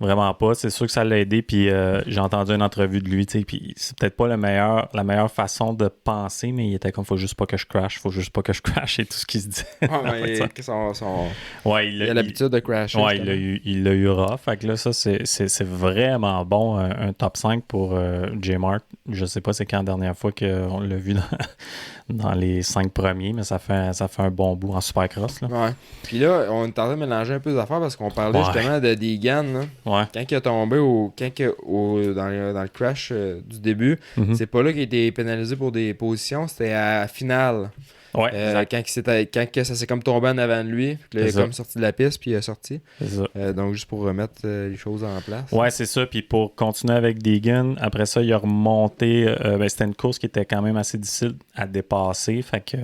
Speaker 2: Vraiment pas. C'est sûr que ça l'a aidé. Puis j'ai entendu une entrevue de lui. Puis c'est peut-être pas la meilleure façon de penser, mais il était comme faut juste pas que je crash. Faut juste pas que je crash et tout ce qu'il se dit.
Speaker 1: Ouais, il a l'habitude de crasher.
Speaker 2: Ouais, il l'a eu rough. Fait que là, ça, c'est vraiment bon. Un top 5 pour J-Mart. Je sais pas c'est quand la dernière fois qu'on l'a vu dans les 5 premiers, mais ça fait un bon bout en Supercross. Là.
Speaker 1: Ouais. Puis là, on est en train de mélanger un peu les affaires parce qu'on parlait justement de Deegan. Là.
Speaker 2: Ouais.
Speaker 1: Quand il a tombé dans le crash du début, c'est pas là qu'il a été pénalisé pour des positions, c'était à la finale.
Speaker 2: Ouais,
Speaker 1: quand ça s'est comme tombé en avant de lui, puis là, il est comme sorti de la piste, puis il est sorti.
Speaker 2: C'est ça.
Speaker 1: Donc, juste pour remettre les choses en place.
Speaker 2: Ouais, c'est ça. Puis pour continuer avec Deegan, après ça, il a remonté. C'était une course qui était quand même assez difficile à dépasser. Fait que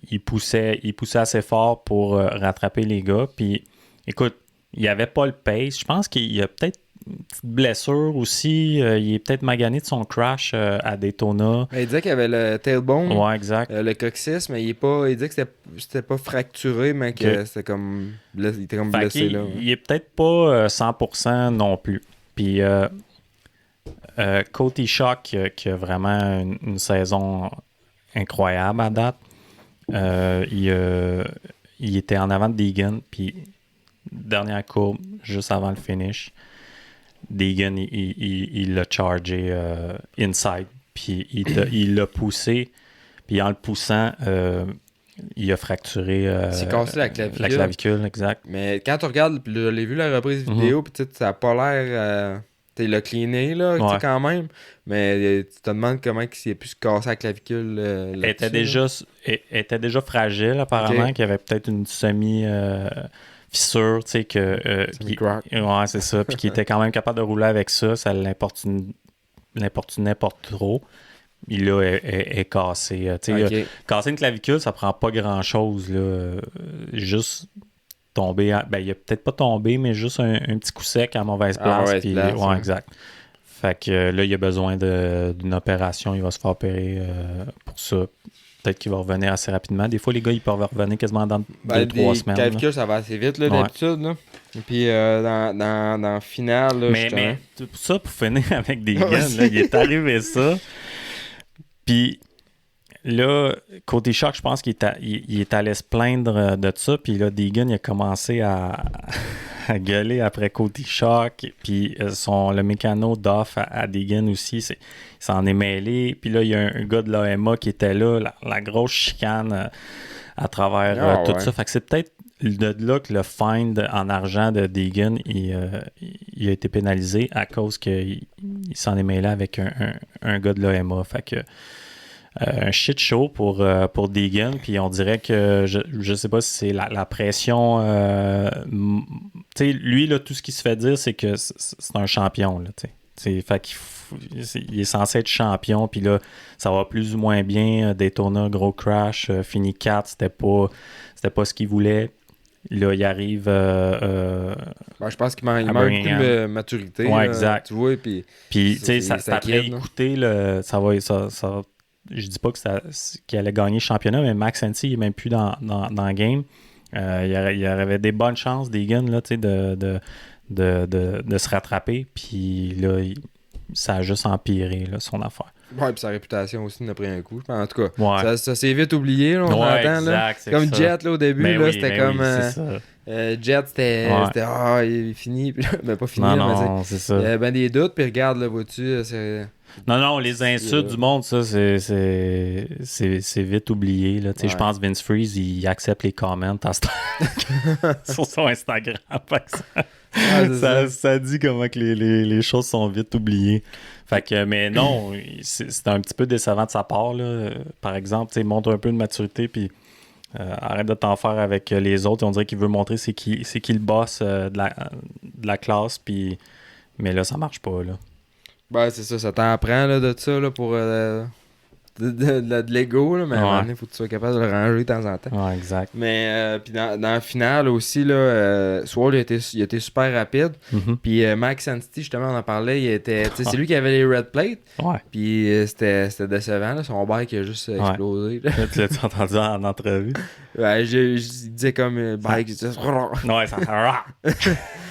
Speaker 2: il poussait assez fort pour rattraper les gars. Puis écoute, il n'y avait pas le pace. Je pense qu'il y a peut-être une petite blessure aussi. Il est peut-être magané de son crash à Daytona.
Speaker 1: Il disait qu'il y avait le tailbone.
Speaker 2: Ouais, exact.
Speaker 1: Le coccyx, mais il disait que c'était pas fracturé, mais que c'était comme il était comme blessé là.
Speaker 2: Il est peut-être pas 100% non plus. Puis Cody Shock qui a vraiment une saison incroyable à date. Il était en avant de Deegan, puis dernière courbe, juste avant le finish, Deegan, il l'a chargé inside, puis il l'a poussé, puis en le poussant, il a fracturé
Speaker 1: c'est cassé la clavicule.
Speaker 2: La clavicule, exact.
Speaker 1: Mais quand tu regardes, je l'ai vu la reprise vidéo, puis ça n'a pas l'air... il l'a cleané là, quand même, mais tu te demandes comment il a pu se casser la clavicule.
Speaker 2: Elle était déjà fragile, apparemment, qu'il y avait peut-être une fissure, tu sais, ouais, c'est ça, puis qui était quand même capable de rouler avec ça, ça l'importunait pas trop. Il est cassé. Casser une clavicule, ça prend pas grand-chose, là. Juste tomber, il a peut-être pas tombé, mais juste un petit coup sec à mauvaise place. Ouais, exact. Fait que là, il a besoin d'une opération, il va se faire opérer pour ça. Peut-être qu'il va revenir assez rapidement. Des fois, les gars, ils peuvent revenir quasiment dans 2-3 semaines. Les
Speaker 1: clavicules, ça va assez vite, là, d'habitude. Là. Et puis, dans le final... Là,
Speaker 2: mais pour ça, pour finir avec des gars, il est arrivé ça. Puis là, côté Shock, je pense qu'il est allé se plaindre de ça. Puis là, Deegan, il a commencé à gueuler après Cody Shock. Puis le mécano d'off à Deegan aussi, il s'en est mêlé. Puis là, il y a un gars de l'AMA qui était là, la grosse chicane à travers tout ça. Fait que c'est peut-être de là que le find en argent de Deegan, il a été pénalisé à cause qu'il s'en est mêlé avec un gars de l'AMA. Fait que un shit show pour Deegan, puis on dirait que je sais pas si c'est la pression tu sais, lui là, tout ce qu'il se fait dire c'est que c'est un champion là, tu sais, fait qu'il est censé être champion, puis là ça va plus ou moins bien, Daytona, gros crash, fini 4, c'était pas ce qu'il voulait. Là, il arrive
Speaker 1: je pense qu'il manque beaucoup de maturité.
Speaker 2: Ouais, exact.
Speaker 1: Tu vois, puis
Speaker 2: tu sais, ça après écouter ça va je dis pas qu'il allait gagner le championnat, mais Max Hensey, il est même plus dans le game. Il y avait des bonnes chances, Deegan, là, tu sais, de se rattraper. Puis là, ça a juste empiré, là, son affaire.
Speaker 1: Ouais, puis sa réputation aussi n'a pris un coup. En tout cas, ça s'est vite oublié, là, on entend.
Speaker 2: Exact,
Speaker 1: là. Comme ça. Jet, là, au début,
Speaker 2: mais
Speaker 1: là,
Speaker 2: oui,
Speaker 1: c'était comme... Jet, c'était il est fini. Ben, pas fini,
Speaker 2: non, c'est ça.
Speaker 1: Il y avait ben des doutes, puis regarde, là, vois-tu, c'est...
Speaker 2: Non, les insultes du monde, ça, c'est vite oublié. Là. Je pense que Vince Freeze, il accepte les comments sur son Instagram. Ça dit comment que les choses sont vite oubliées. Fait que, mais non, c'est un petit peu décevant de sa part. Là. Par exemple, montre un peu de maturité, puis arrête de t'en faire avec les autres. On dirait qu'il veut montrer c'est qui le boss de la classe, puis mais là, ça marche pas, là.
Speaker 1: Ben, c'est ça t'en prend là, de ça là, pour de l'ego, là, mais à un moment donné, il faut que tu sois capable de le ranger de temps en temps.
Speaker 2: Ouais, exact.
Speaker 1: Mais puis dans la finale aussi, là, Swole il a été super rapide. Puis Max Hensey, justement, on en parlait, c'est lui qui avait les red plates.
Speaker 2: Ouais.
Speaker 1: Puis c'était décevant, là, son bike a juste explosé. Là.
Speaker 2: Tu l'as entendu en entrevue?
Speaker 1: Ouais, je disais comme bike,
Speaker 2: ouais, ça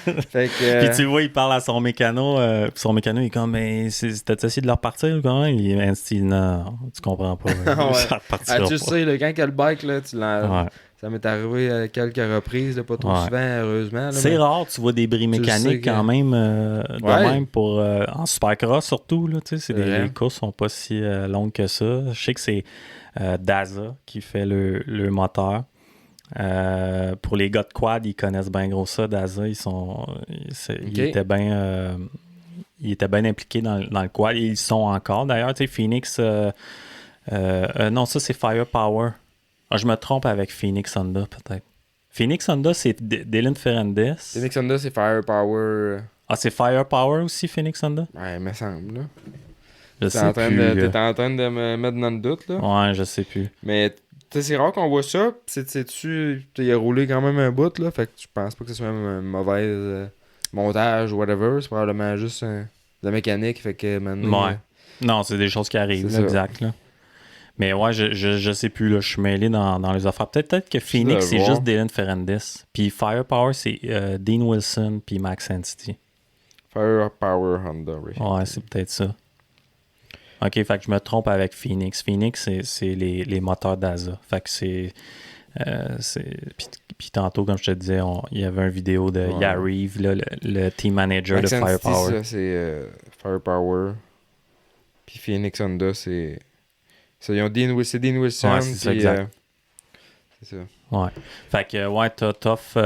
Speaker 1: Fait que...
Speaker 2: Puis tu vois, il parle à son mécano, puis son mécano, il est comme, mais t'as essayé de leur partir ou comment? Il dit, non, tu comprends pas.
Speaker 1: Ouais.
Speaker 2: Ça repartira
Speaker 1: Ah,
Speaker 2: pas.
Speaker 1: tu sais, là, quand il y a le bike, là, tu l'enlèves.
Speaker 2: Ouais.
Speaker 1: Ça m'est arrivé à quelques reprises, là, pas trop
Speaker 2: Ouais.
Speaker 1: souvent, heureusement. Là,
Speaker 2: C'est
Speaker 1: mais...
Speaker 2: rare, tu vois des bris
Speaker 1: le sais
Speaker 2: mécaniques
Speaker 1: que-
Speaker 2: quand même, de
Speaker 1: Ouais.
Speaker 2: même pour en supercross surtout. Là, tu sais,
Speaker 1: C'est vrai.
Speaker 2: les courses sont pas si longues que ça. Je sais que c'est Daza qui fait le moteur. Pour les gars de quad, ils connaissent bien gros ça. Daza, ils étaient bien impliqués dans le quad et ils sont encore. D'ailleurs, tu sais, Phoenix, non, ça c'est Firepower. Ah, je me trompe avec Phoenix Honda peut-être. Phoenix Honda, c'est Dylan Ferrandez.
Speaker 1: Phoenix Honda, c'est Firepower.
Speaker 2: Ah, c'est Firepower aussi, Phoenix Honda?
Speaker 1: Ouais, il me semble, là.
Speaker 2: Je sais plus.
Speaker 1: T'es en train de me mettre dans le doute, là.
Speaker 2: Ouais, je sais plus.
Speaker 1: Mais, tu sais, c'est rare qu'on voit ça. C'est-tu... Il a roulé quand même un bout, là. Fait que je pense pas que ce soit un mauvais montage ou whatever. C'est probablement juste de la mécanique. Fait que maintenant...
Speaker 2: Ouais. Non, c'est des choses qui arrivent,
Speaker 1: C'est
Speaker 2: là,
Speaker 1: ça.
Speaker 2: exact. Là. Mais ouais, je sais plus, là, je suis mêlé dans les affaires. Peut-être que Phoenix, c'est
Speaker 1: voir.
Speaker 2: juste Dylan Ferrandez. Puis Firepower, c'est Dean Wilson puis Max Entity.
Speaker 1: Firepower Honda Racing.
Speaker 2: Ouais, c'est peut-être ça. Ok, fait que je me trompe avec Phoenix. Phoenix, c'est les moteurs d'ASA. Fait que c'est... Puis tantôt, comme je te disais, il y avait une vidéo de Yariv, là, le team manager
Speaker 1: Max
Speaker 2: de
Speaker 1: Entity,
Speaker 2: Firepower.
Speaker 1: ça, c'est Firepower. Puis Phoenix Honda, c'est... C'est Dean Wilson.
Speaker 2: Ouais, c'est ça,
Speaker 1: puis,
Speaker 2: exact.
Speaker 1: c'est ça.
Speaker 2: Ouais. Fait que, ouais, t'as tough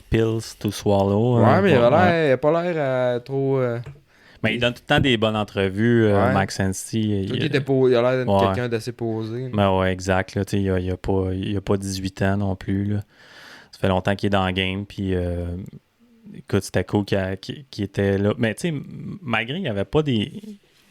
Speaker 2: pills to swallow.
Speaker 1: Ouais, mais il
Speaker 2: ouais.
Speaker 1: a pas l'air trop...
Speaker 2: Mais il donne tout le temps des bonnes entrevues,
Speaker 1: Ouais.
Speaker 2: Max Entity.
Speaker 1: il a l'air d'être
Speaker 2: Ouais.
Speaker 1: quelqu'un d'assez posé.
Speaker 2: Ben ouais, exact. Là, il a pas 18 ans non plus. Là. Ça fait longtemps qu'il est dans le game. Puis, écoute, c'était cool qu'il était là. Mais tu sais, malgré, il n'y avait pas des...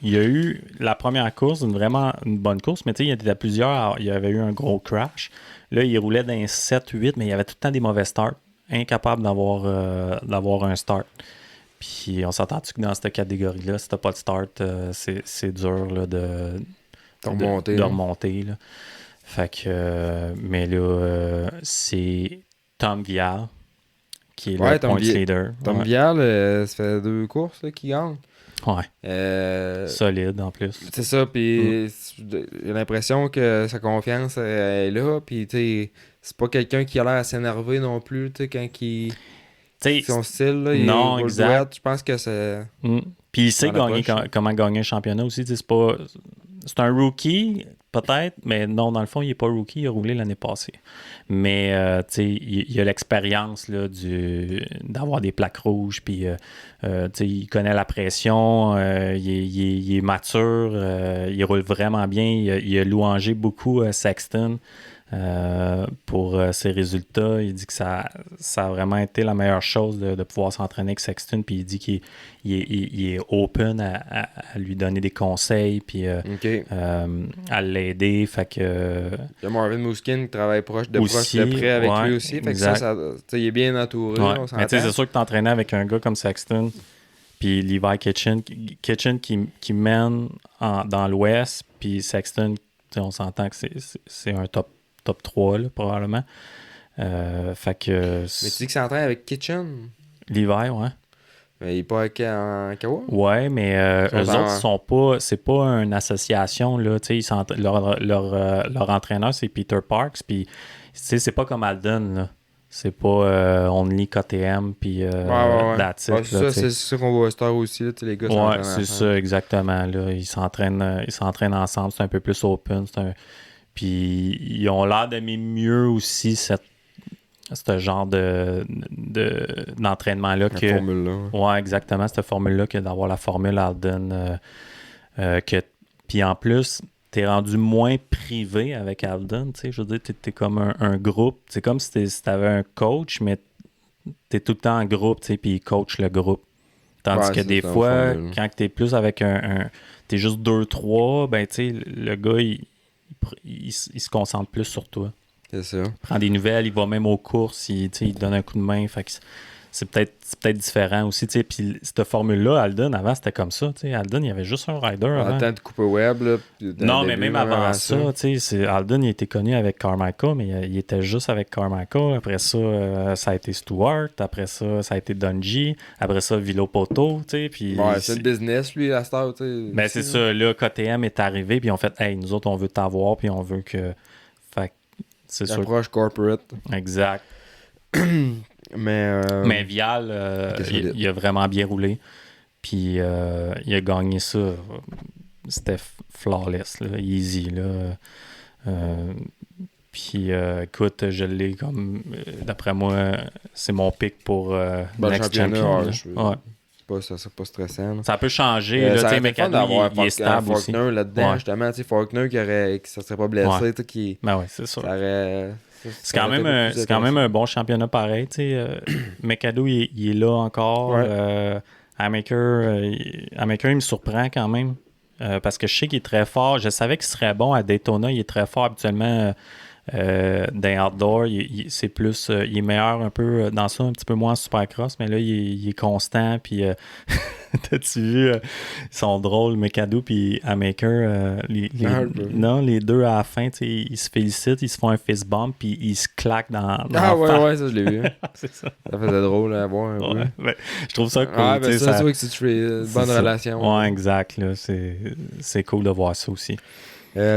Speaker 2: Il y a eu la première course, vraiment une bonne course, mais tu sais, il y était plusieurs. Il y avait eu un gros crash. Là, il roulait dans 7-8, mais il y avait tout le temps des mauvais starts. Incapable d'avoir un start. Puis on s'entend-tu que dans cette catégorie-là, si t'as pas de start, c'est dur là, de remonter. Là. Fait que, mais là, c'est Tom Vial qui est le point leader.
Speaker 1: Tom Vial, ça fait 2 courses là, qu'il gagne.
Speaker 2: Ouais. Solide en plus.
Speaker 1: C'est ça, puis j'ai l'impression que sa confiance est là, puis tu sais, c'est pas quelqu'un qui a l'air à s'énerver non plus, tu sais, quand il... son style, là,
Speaker 2: non,
Speaker 1: il
Speaker 2: exact.
Speaker 1: droite, je pense que c'est...
Speaker 2: Puis il sait comment gagner un championnat aussi, c'est pas... C'est un rookie, peut-être, mais non, dans le fond, il n'est pas rookie, il a roulé l'année passée. Mais, tu sais, il a l'expérience là, d'avoir des plaques rouges, puis, tu sais, il connaît la pression, il est mature, il roule vraiment bien, il a louangé beaucoup Sexton pour ses résultats. Il dit que ça a vraiment été la meilleure chose de pouvoir s'entraîner avec Sexton, puis il dit qu'il est open à lui donner des conseils, puis à l'aider. Fait que...
Speaker 1: Il y a Marvin Muskin qui travaille proche de près avec lui aussi. Fait
Speaker 2: exact.
Speaker 1: que il est bien entouré.
Speaker 2: Ouais.
Speaker 1: On s'entend.
Speaker 2: Mais tu sais, c'est sûr que t'entraînais avec un gars comme Sexton, puis Levi Kitchen qui mène dans l'Ouest, puis Sexton, on s'entend que c'est un top 3, là, probablement. Fait que...
Speaker 1: Mais tu dis que ça entraîne avec Kitchen?
Speaker 2: L'hiver, ouais.
Speaker 1: Mais il est pas en Kawa?
Speaker 2: Ouais, mais eux autres sont pas... C'est pas une association, là. Tu sais, leur entraîneur, c'est Peter Parks, puis, tu sais, c'est pas comme Alden, là. C'est pas Only KTM, puis that's it.
Speaker 1: C'est ça qu'on voit à Star aussi, là, les gars.
Speaker 2: Ouais, c'est ça, exactement, là. Ils s'entraînent ensemble, c'est un peu plus open, puis ils ont l'air d'aimer mieux aussi ce genre d'entraînement-là.
Speaker 1: La formule-là.
Speaker 2: Ouais, exactement, cette formule-là, que d'avoir la formule Alden. Puis en plus, t'es rendu moins privé avec Alden. Je veux dire, t'es comme un groupe. C'est comme si t'avais un coach, mais t'es tout le temps en groupe, puis il coach le groupe. Tandis que des fois, quand t'es plus avec t'es juste 2-3, ben tu sais, le gars, il se concentre plus sur toi.
Speaker 1: C'est ça.
Speaker 2: Il prend des nouvelles, il va même aux courses, il te donne un coup de main. Fait que c'est peut-être différent aussi. Puis cette formule-là, Aldon, avant, c'était comme ça. Aldon, il y avait juste un rider avant.
Speaker 1: En temps de Cooper Webb. Là,
Speaker 2: non, mais même avant ça, Aldon, il était connu avec Carmichael, mais il était juste avec Carmichael. Après ça, ça a été Stewart. Après ça, ça a été Dungey. Après ça, Villopoto. Puis
Speaker 1: c'est le business, lui, à Star.
Speaker 2: Ben, c'est ça. Là, KTM est arrivé, puis ils ont fait « Hey, nous autres, on veut t'avoir, puis on veut que... » Fait c'est sûr.
Speaker 1: L'approche corporate.
Speaker 2: Exact. Mais Vial, il a vraiment bien roulé. Puis il a gagné ça. C'était flawless, là, easy. Là. Puis écoute, je l'ai comme. D'après moi, c'est mon pick pour Next Champion.
Speaker 1: C'est pas stressant. Là.
Speaker 2: Ça peut changer. Là,
Speaker 1: d'avoir
Speaker 2: il est stable aussi.
Speaker 1: Faulkner là-dedans, justement. Faulkner qui ne serait pas blessé. Qui,
Speaker 2: ben ouais, c'est sûr.
Speaker 1: C'est
Speaker 2: quand même un bon championnat pareil. McAdoo, il est là encore.
Speaker 1: Ouais.
Speaker 2: Amaker, il me surprend quand même. Parce que je sais qu'il est très fort. Je savais qu'il serait bon à Daytona. Il est très fort habituellement dans outdoor. C'est plus, il est meilleur un peu dans ça, un petit peu moins en supercross. Mais là, il est constant. Puis, t'as-tu vu, ils sont drôles, McAdoo puis Amaker. Les deux à la fin, ils se félicitent, ils se font un fist bump, puis ils se claquent dans
Speaker 1: ouais, ça je l'ai vu.
Speaker 2: C'est ça.
Speaker 1: Ça faisait drôle à voir un peu.
Speaker 2: Ben, je trouve ça cool.
Speaker 1: Ça se voit que tu fais une bonne relation.
Speaker 2: Ouais, exact. Là, c'est cool de voir ça aussi.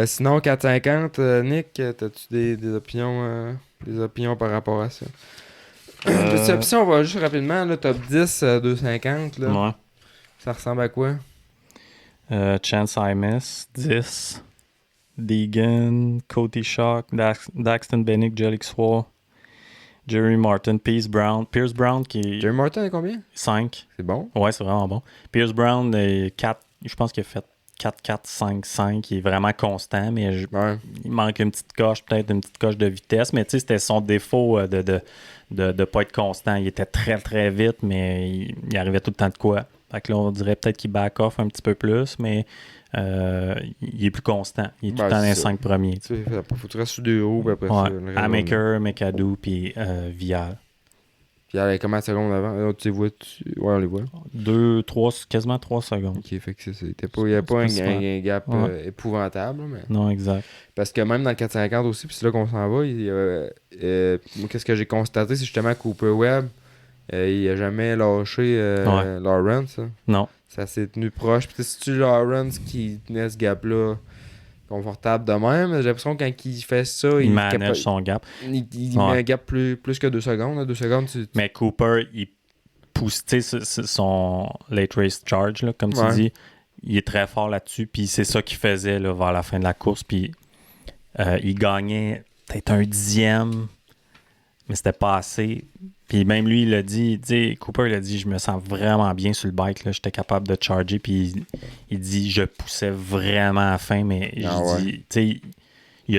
Speaker 1: Sinon, 450, Nick, as-tu des opinions par rapport à ça? Si on va juste rapidement, là, top 10, 250, là,
Speaker 2: ouais.
Speaker 1: Ça ressemble à quoi?
Speaker 2: Chance Imus, 10. Deegan, Cody Shock, Daxton Bennick, Jellic Swore, Jerry Martin, Pierce Brown qui est...
Speaker 1: Jerry Martin est combien?
Speaker 2: 5.
Speaker 1: C'est bon?
Speaker 2: Ouais, c'est vraiment bon. Pierce Brown est 4, je pense qu'il a fait 4-4-5-5, il est vraiment constant, mais il manque une petite coche, peut-être une petite coche de vitesse, mais tu sais, c'était son défaut de pas être constant. Il était très, très vite, mais il arrivait tout le temps de quoi. Fait que là, on dirait peut-être qu'il back off un petit peu plus, mais il est plus constant. Il est tout le temps dans les 5 premiers.
Speaker 1: Il faut que tu restes sous 2 hauts, puis après ça...
Speaker 2: Amaker, McAdoo, puis Vial.
Speaker 1: Puis il y combien de secondes avant? Tu les vois? Ouais, on les voit.
Speaker 2: 2, 3, quasiment 3 secondes.
Speaker 1: Ok, fait que il n'y a pas un gap épouvantable. Mais...
Speaker 2: Non, exact.
Speaker 1: Parce que même dans le 450 aussi, puis c'est là qu'on s'en va, moi, qu'est-ce que j'ai constaté, c'est justement Cooper Webb, il n'a jamais lâché Lawrence. Hein.
Speaker 2: Non.
Speaker 1: Ça s'est tenu proche. Puis c'est-tu Lawrence qui tenait ce gap-là confortable de même? J'ai l'impression que quand il fait ça,
Speaker 2: il manage son gap.
Speaker 1: Il met un gap plus que 2 secondes. Là. 2 secondes,
Speaker 2: mais Cooper, il pousse, tu sais, son late race charge, là, comme tu dis, il est très fort là-dessus. Puis c'est ça qu'il faisait là, vers la fin de la course. Puis il gagnait peut-être 1/10, mais c'était pas assez. Puis même lui, il a dit, Cooper, il a dit, je me sens vraiment bien sur le bike, là, j'étais capable de charger, puis il dit, je poussais vraiment à fin, mais il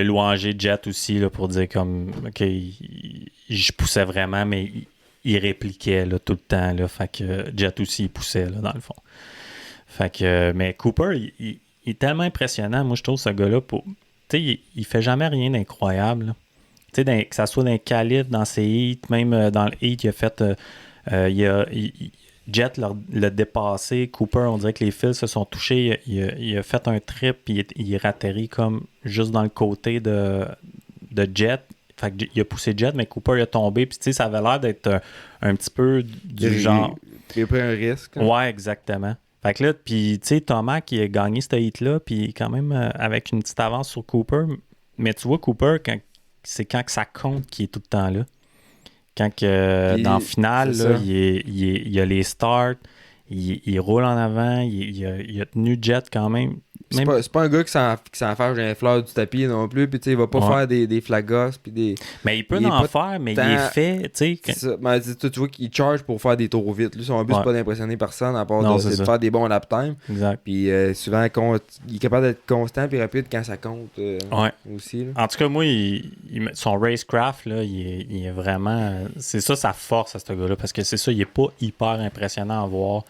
Speaker 2: a louangé Jet aussi, là, pour dire comme, ok, je poussais vraiment, mais il répliquait, là, tout le temps, là, fait que Jet aussi, il poussait, là, dans le fond. Fait que, mais Cooper, il est tellement impressionnant, moi, je trouve, ce gars-là, il fait jamais rien d'incroyable, là. Que ça soit dans les qualifs, dans ses heats, même dans le heat, il a fait. Jet l'a dépassé. Cooper, on dirait que les fils se sont touchés. Il a fait un trip, puis il est atterri comme juste dans le côté de Jet. Fait qu'il a poussé Jet, mais Cooper il a tombé. Puis tu sais, ça avait l'air d'être un petit peu du genre.
Speaker 1: Il a pris un risque. Hein.
Speaker 2: Ouais, exactement. Fait que là, puis tu sais, Thomas qui a gagné ce heat-là, puis quand même avec une petite avance sur Cooper. Mais tu vois, Cooper, c'est quand que ça compte qui est tout le temps là. Quand que dans le final, là, il y a les starts, il roule en avant, il a tenu Jet quand même.
Speaker 1: C'est pas un gars qui s'en fait les fleurs du tapis non plus, puis il va pas faire des flagosses puis des.
Speaker 2: Mais il peut en faire, mais il est fait, tu sais.
Speaker 1: Tu vois qu'il charge pour faire des tours vite. Lui, son but, c'est pas d'impressionner personne à part de faire des bons lap time.
Speaker 2: Exact.
Speaker 1: Puis souvent, il est capable d'être constant et rapide quand ça compte aussi. Là.
Speaker 2: En tout cas, moi, son racecraft, là, il est vraiment. C'est ça sa force à ce gars-là, parce que c'est ça, il est pas hyper impressionnant à voir.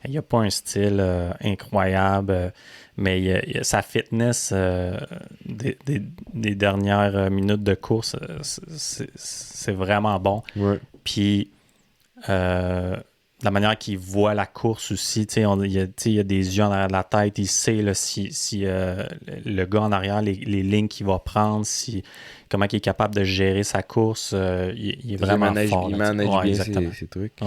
Speaker 2: Il a pas un style incroyable. Mais sa fitness des dernières minutes de course, c'est vraiment bon.
Speaker 1: Ouais.
Speaker 2: Puis la manière qu'il voit la course aussi, il y a des yeux en arrière de la tête, il sait là, si le gars en arrière, les lignes qu'il va prendre, comment il est capable de gérer sa course, il est vraiment fort.
Speaker 1: Il
Speaker 2: là,
Speaker 1: manage bien ses trucs.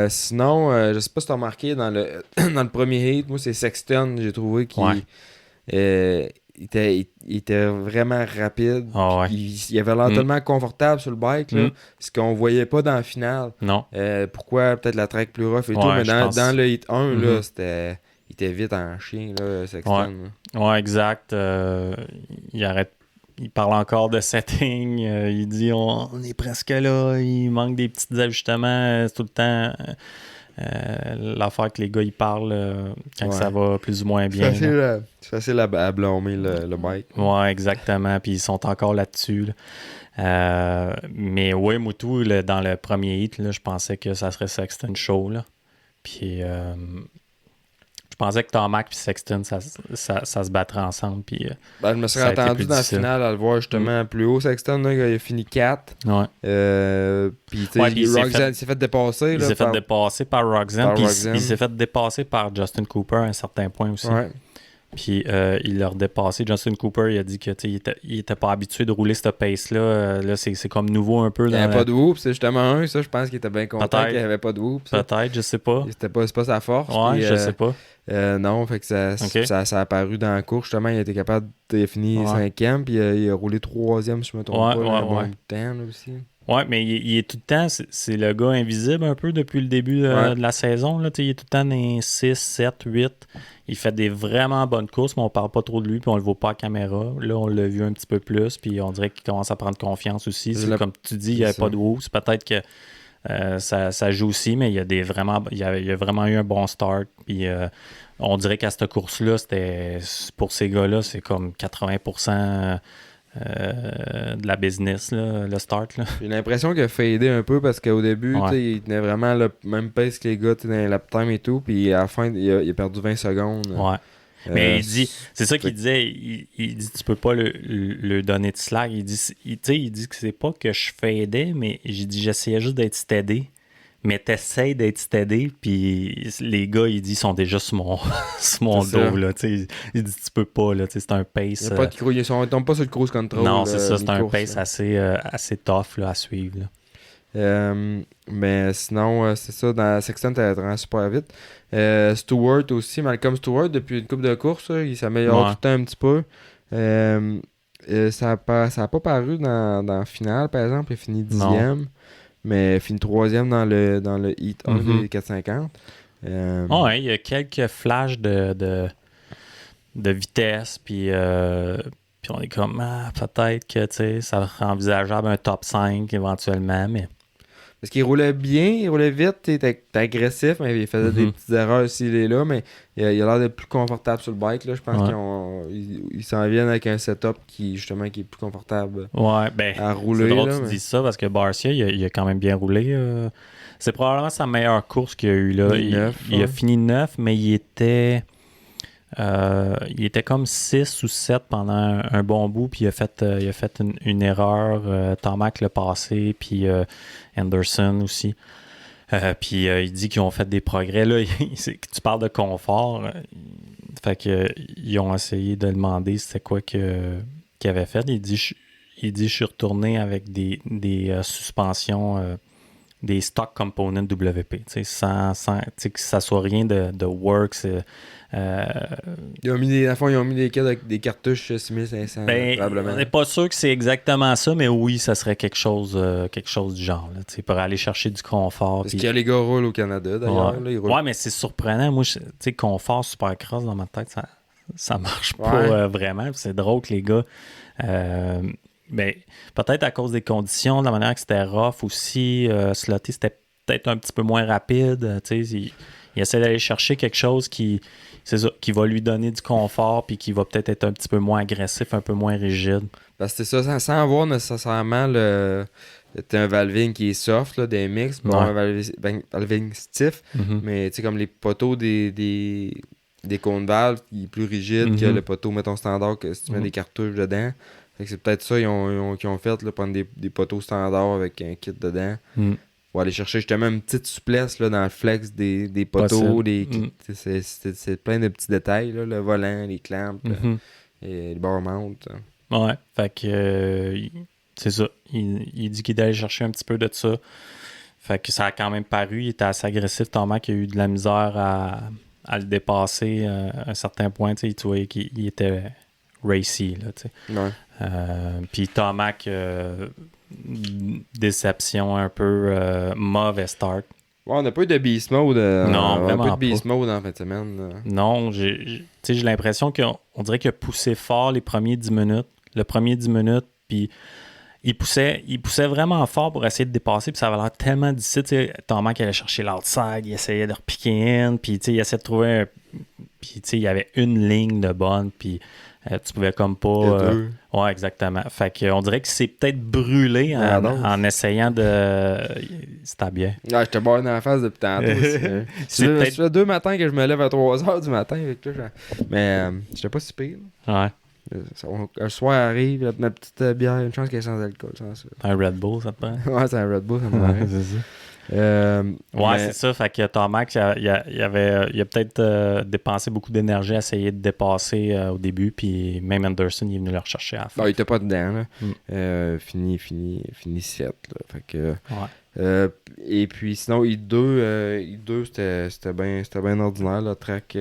Speaker 1: Sinon, je sais pas si tu as remarqué, dans le, dans le premier hit, moi c'est Sexton, j'ai trouvé qu'il il était vraiment rapide. Il avait l'air tellement confortable sur le bike, là, ce qu'on voyait pas dans la finale.
Speaker 2: Non.
Speaker 1: Pourquoi peut-être la track plus rough et tout, mais dans le hit 1, là, il était vite en chien, là, Sexton.
Speaker 2: Ouais, exact. Il parle encore de setting. Il dit on est presque là. Il manque des petits ajustements. C'est tout le temps l'affaire que les gars ils parlent quand ça va plus ou moins bien.
Speaker 1: C'est facile à blâmer le bike.
Speaker 2: Ouais, exactement. Puis ils sont encore là-dessus. Là. Mais ouais, Moutou, dans le premier hit, là, je pensais que ça serait Sexton Show. Là. Puis je pensais que Tomac et Sexton, ça se battrait ensemble. Puis,
Speaker 1: je me serais attendu dans la finale à le voir justement plus haut. Sexton, là, il a fini 4. Puis Roxanne s'est fait dépasser.
Speaker 2: Il s'est fait dépasser par Roxanne. Puis il s'est fait dépasser par Justin Cooper à un certain point aussi. Ouais. Puis il l'a redépassé. Justin Cooper, il a dit qu'il était pas habitué de rouler cette pace-là. Là, c'est comme nouveau un peu.
Speaker 1: Il n'y avait pas de whoop. C'est justement ça, je pense qu'il était bien content qu'il n'y avait pas de whoop.
Speaker 2: Peut-être, je sais pas.
Speaker 1: C'est pas sa force.
Speaker 2: Ouais, puis, je sais pas.
Speaker 1: Non, fait que ça a apparu dans la course. Justement, il a été capable de finir 5e, puis il a roulé 3e, si je me trompe pas. Un bon temps là, aussi.
Speaker 2: Ouais, mais il est tout le temps, c'est le gars invisible un peu depuis le début de la saison. Là, il est tout le temps dans les 6, 7, 8. Il fait des vraiment bonnes courses, mais on parle pas trop de lui, puis on le voit pas à caméra. Là, on l'a vu un petit peu plus, puis on dirait qu'il commence à prendre confiance aussi. Comme tu dis, il n'y avait pas de whoop. C'est peut-être que ça joue aussi, mais il y a vraiment eu un bon start. Puis on dirait qu'à cette course-là, pour ces gars-là, c'est comme 80% de la business, là, le start. Là.
Speaker 1: J'ai l'impression qu'il a fadé un peu parce qu'au début, il tenait vraiment le même pace que les gars dans les lap time et tout, puis à la fin, il a perdu 20 secondes.
Speaker 2: Ouais. Mais il dit, c'est ça qu'il disait, il dit tu peux pas le donner de slack. Il dit que c'est pas que je fadais, mais j'essayais juste d'être steady. Mais t'essayes d'être steady, puis les gars, ils sont déjà sur mon dos. Là, il dit tu peux pas, là, c'est un pace.
Speaker 1: Ils tombent pas sur le cruise control.
Speaker 2: Non, c'est ça, c'est un pace assez tough là, à suivre. Là.
Speaker 1: Mais sinon, c'est ça, dans Sexton, t'as vraiment super vite. Stewart aussi, Malcolm Stewart, depuis une couple de courses, il s'améliore tout le temps un petit peu. Ça a pas paru dans la finale, par exemple, il a fini 10e. Mais il finit 3e dans le Heat 1 des 450.
Speaker 2: Ouais, il y a quelques flashs de vitesse, puis on est comme, peut-être que ça serait envisageable un top 5 éventuellement, mais...
Speaker 1: Parce qu'il roulait bien, il roulait vite, il était agressif, mais il faisait des petites erreurs s'il est là, mais il a l'air d'être plus confortable sur le bike. Là. Je pense qu'ils s'en viennent avec un setup qui est plus confortable à rouler.
Speaker 2: C'est drôle
Speaker 1: là,
Speaker 2: que tu dises ça, parce que Barcia, il a quand même bien roulé. C'est probablement sa meilleure course qu'il a eue. Là. Il a fini 9, mais il était comme 6 ou 7 pendant un bon bout, puis il a fait une erreur. Tomac l'a passé, puis Anderson aussi. Puis il dit qu'ils ont fait des progrès. Là, tu parles de confort. Fait que ils ont essayé de demander c'était quoi qu'il avait fait. Il dit je suis retourné avec des suspensions, des stock components WP, sans que ça soit rien de works.
Speaker 1: Ils ont mis des cartouches 6500 probablement.
Speaker 2: On n'est pas sûr que c'est exactement ça, mais oui, ça serait quelque chose du genre. Là, pour aller chercher du confort.
Speaker 1: Parce qu'il y a les gars roulent au Canada d'ailleurs.
Speaker 2: Ouais, mais c'est surprenant. Moi, confort supercross dans ma tête, ça marche pas vraiment. C'est drôle que les gars... mais peut-être à cause des conditions, de la manière que c'était rough aussi, Slotty, c'était peut-être un petit peu moins rapide. Il essaie d'aller chercher quelque chose qui va lui donner du confort puis qui va peut-être être un petit peu moins agressif, un peu moins rigide.
Speaker 1: Parce que c'est ça, sans avoir nécessairement un valving qui est soft, là, des mix, un valving stiff, mais comme les poteaux des cônes valves qui est plus rigide que le poteau, mettons, standard, que si tu mets des cartouches dedans. Fait que c'est peut-être ça qu'ils ont fait, là, prendre des poteaux standards avec un kit dedans. pour aller chercher justement une petite souplesse là, dans le flex des poteaux, c'est plein de petits détails, là, le volant, les clamps, et le bar mount.
Speaker 2: Ouais, fait que c'est ça. Il dit qu'il est allé chercher un petit peu de ça. Fait que ça a quand même paru. Il était assez agressif, Tomac a eu de la misère à le dépasser à un certain point. Tu voyais qu'il était racy. Là,
Speaker 1: ouais.
Speaker 2: Puis Tomac, déception un peu, mauvais start.
Speaker 1: Ouais, on n'a pas eu de beast mode.
Speaker 2: Non, vraiment
Speaker 1: on a pas eu de beast
Speaker 2: pas.
Speaker 1: mode en fin de semaine.
Speaker 2: Non, j'ai l'impression qu'on dirait qu'il a poussé fort les premiers 10 minutes. Le premier 10 minutes, puis il poussait vraiment fort pour essayer de dépasser, puis ça avait l'air tellement difficile. Thomas qui allait chercher l'outside, il essayait de repiquer in, puis il essayait de trouver puis il y avait une ligne de bonne, puis tu pouvais comme pas... ouais, exactement. Fait qu'on dirait qu'il s'est peut-être brûlé en essayant de... C'était bien.
Speaker 1: Ouais, je te barre dans la face depuis tantôt. Ça fait 2 matins que je me lève à 3h du matin. Mais j'étais pas si pire.
Speaker 2: Ouais.
Speaker 1: Un soir arrive, ma petite bière, une chance qu'elle est sans alcool.
Speaker 2: Un Red Bull, ça te prend?
Speaker 1: Ouais, c'est un Red Bull, ça me paraît.
Speaker 2: C'est ça.
Speaker 1: Mais...
Speaker 2: c'est ça. Fait que Tomac, il a peut-être dépensé beaucoup d'énergie à essayer de dépasser au début, puis même Anderson, il est venu le rechercher à la fin.
Speaker 1: Non, il était pas dedans. Là. Fini 7. Là. Fait que, et puis sinon, I2 c'était bien ordinaire. La track,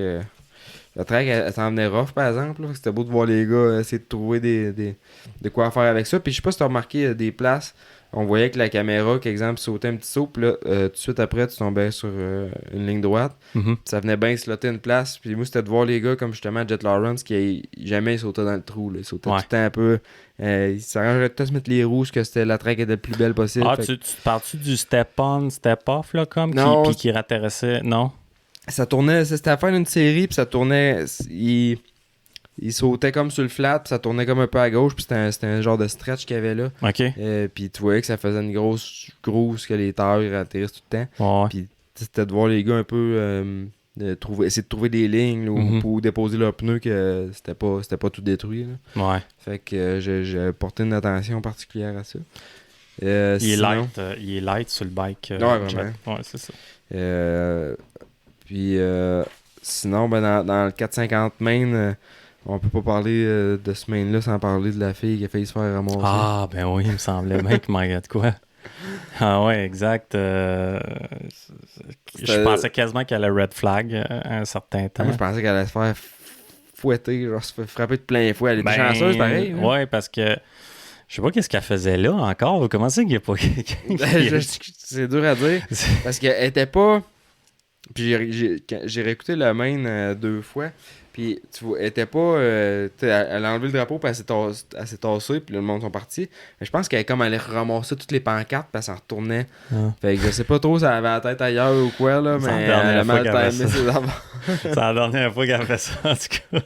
Speaker 1: elle s'en venait rough, par exemple. Là. C'était beau de voir les gars essayer de trouver de quoi faire avec ça. Puis je sais pas si tu as remarqué des places. On voyait que la caméra, par exemple, sautait un petit saut, puis là, tout de suite après, tu tombais sur une ligne droite. Ça venait bien slotter une place. Puis moi, c'était de voir les gars comme justement Jet Lawrence qui jamais sautait dans le trou. Là. Il sautait tout le temps un peu. Il s'arrangeait de se mettre les rouges que c'était la track était le plus belle possible.
Speaker 2: Tu parles-tu du step-on, step-off, là, comme, qui ratterrissait? Non?
Speaker 1: Ça tournait, c'était à la fin d'une série, puis ça tournait... Il sautait comme sur le flat, puis ça tournait comme un peu à gauche, puis c'était un genre de stretch qu'il y avait là.
Speaker 2: OK.
Speaker 1: Puis tu voyais que ça faisait une grosse grosse que les tailleurs atterrissent tout le temps.
Speaker 2: Ouais.
Speaker 1: Puis c'était de voir les gars un peu essayer de trouver des lignes là, pour déposer leurs pneus que c'était pas tout détruit. Là.
Speaker 2: Ouais.
Speaker 1: Fait que j'ai porté une attention particulière à ça.
Speaker 2: Il est light sur le bike.
Speaker 1: Ouais, vraiment.
Speaker 2: Ouais, c'est ça.
Speaker 1: Puis sinon, dans le 450 main... on peut pas parler de ce main-là sans parler de la fille qui a failli se faire ramasser.
Speaker 2: Ah, ben oui, il me semblait bien qu'il manquait de quoi. Ah ouais, exact. Je pensais quasiment qu'elle allait red flag à un certain temps.
Speaker 1: Moi, je pensais qu'elle allait se faire fouetter, genre se faire frapper de plein fouet. Elle était chanceuse, pareil. Hein?
Speaker 2: Ouais, parce que je sais pas qu'est-ce qu'elle faisait là encore. Comment c'est qu'il n'y a pas quelqu'un
Speaker 1: c'est dur à dire. Parce qu'elle était pas... Puis j'ai réécouté le main 2 fois. Puis, tu vois, elle était pas... elle a enlevé le drapeau, puis elle s'est tassée, puis le monde sont partis. Mais je pense qu'elle est comme allée ramasser toutes les pancartes, puis elle s'en retournait. Fait que je sais pas trop si elle avait la tête ailleurs ou quoi, là, mais elle a mal timé ses affaires.
Speaker 2: C'est la dernière fois qu'elle a fait ça, en tout cas.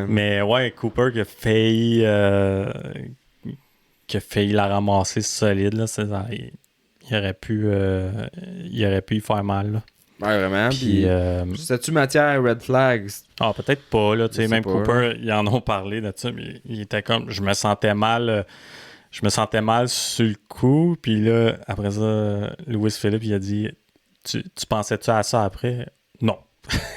Speaker 2: Mais ouais, Cooper qui a failli la ramasser solide, là, il aurait pu y faire mal, là.
Speaker 1: Ouais, vraiment.
Speaker 2: Puis,
Speaker 1: c'est-tu matière red flags?
Speaker 2: Ah, peut-être pas, là. Tu sais, même pas. Cooper, ils en ont parlé de ça, mais il était comme... Je me sentais mal sur le coup. Puis là, après ça, Louis Philippe, il a dit tu pensais-tu à ça après? Non.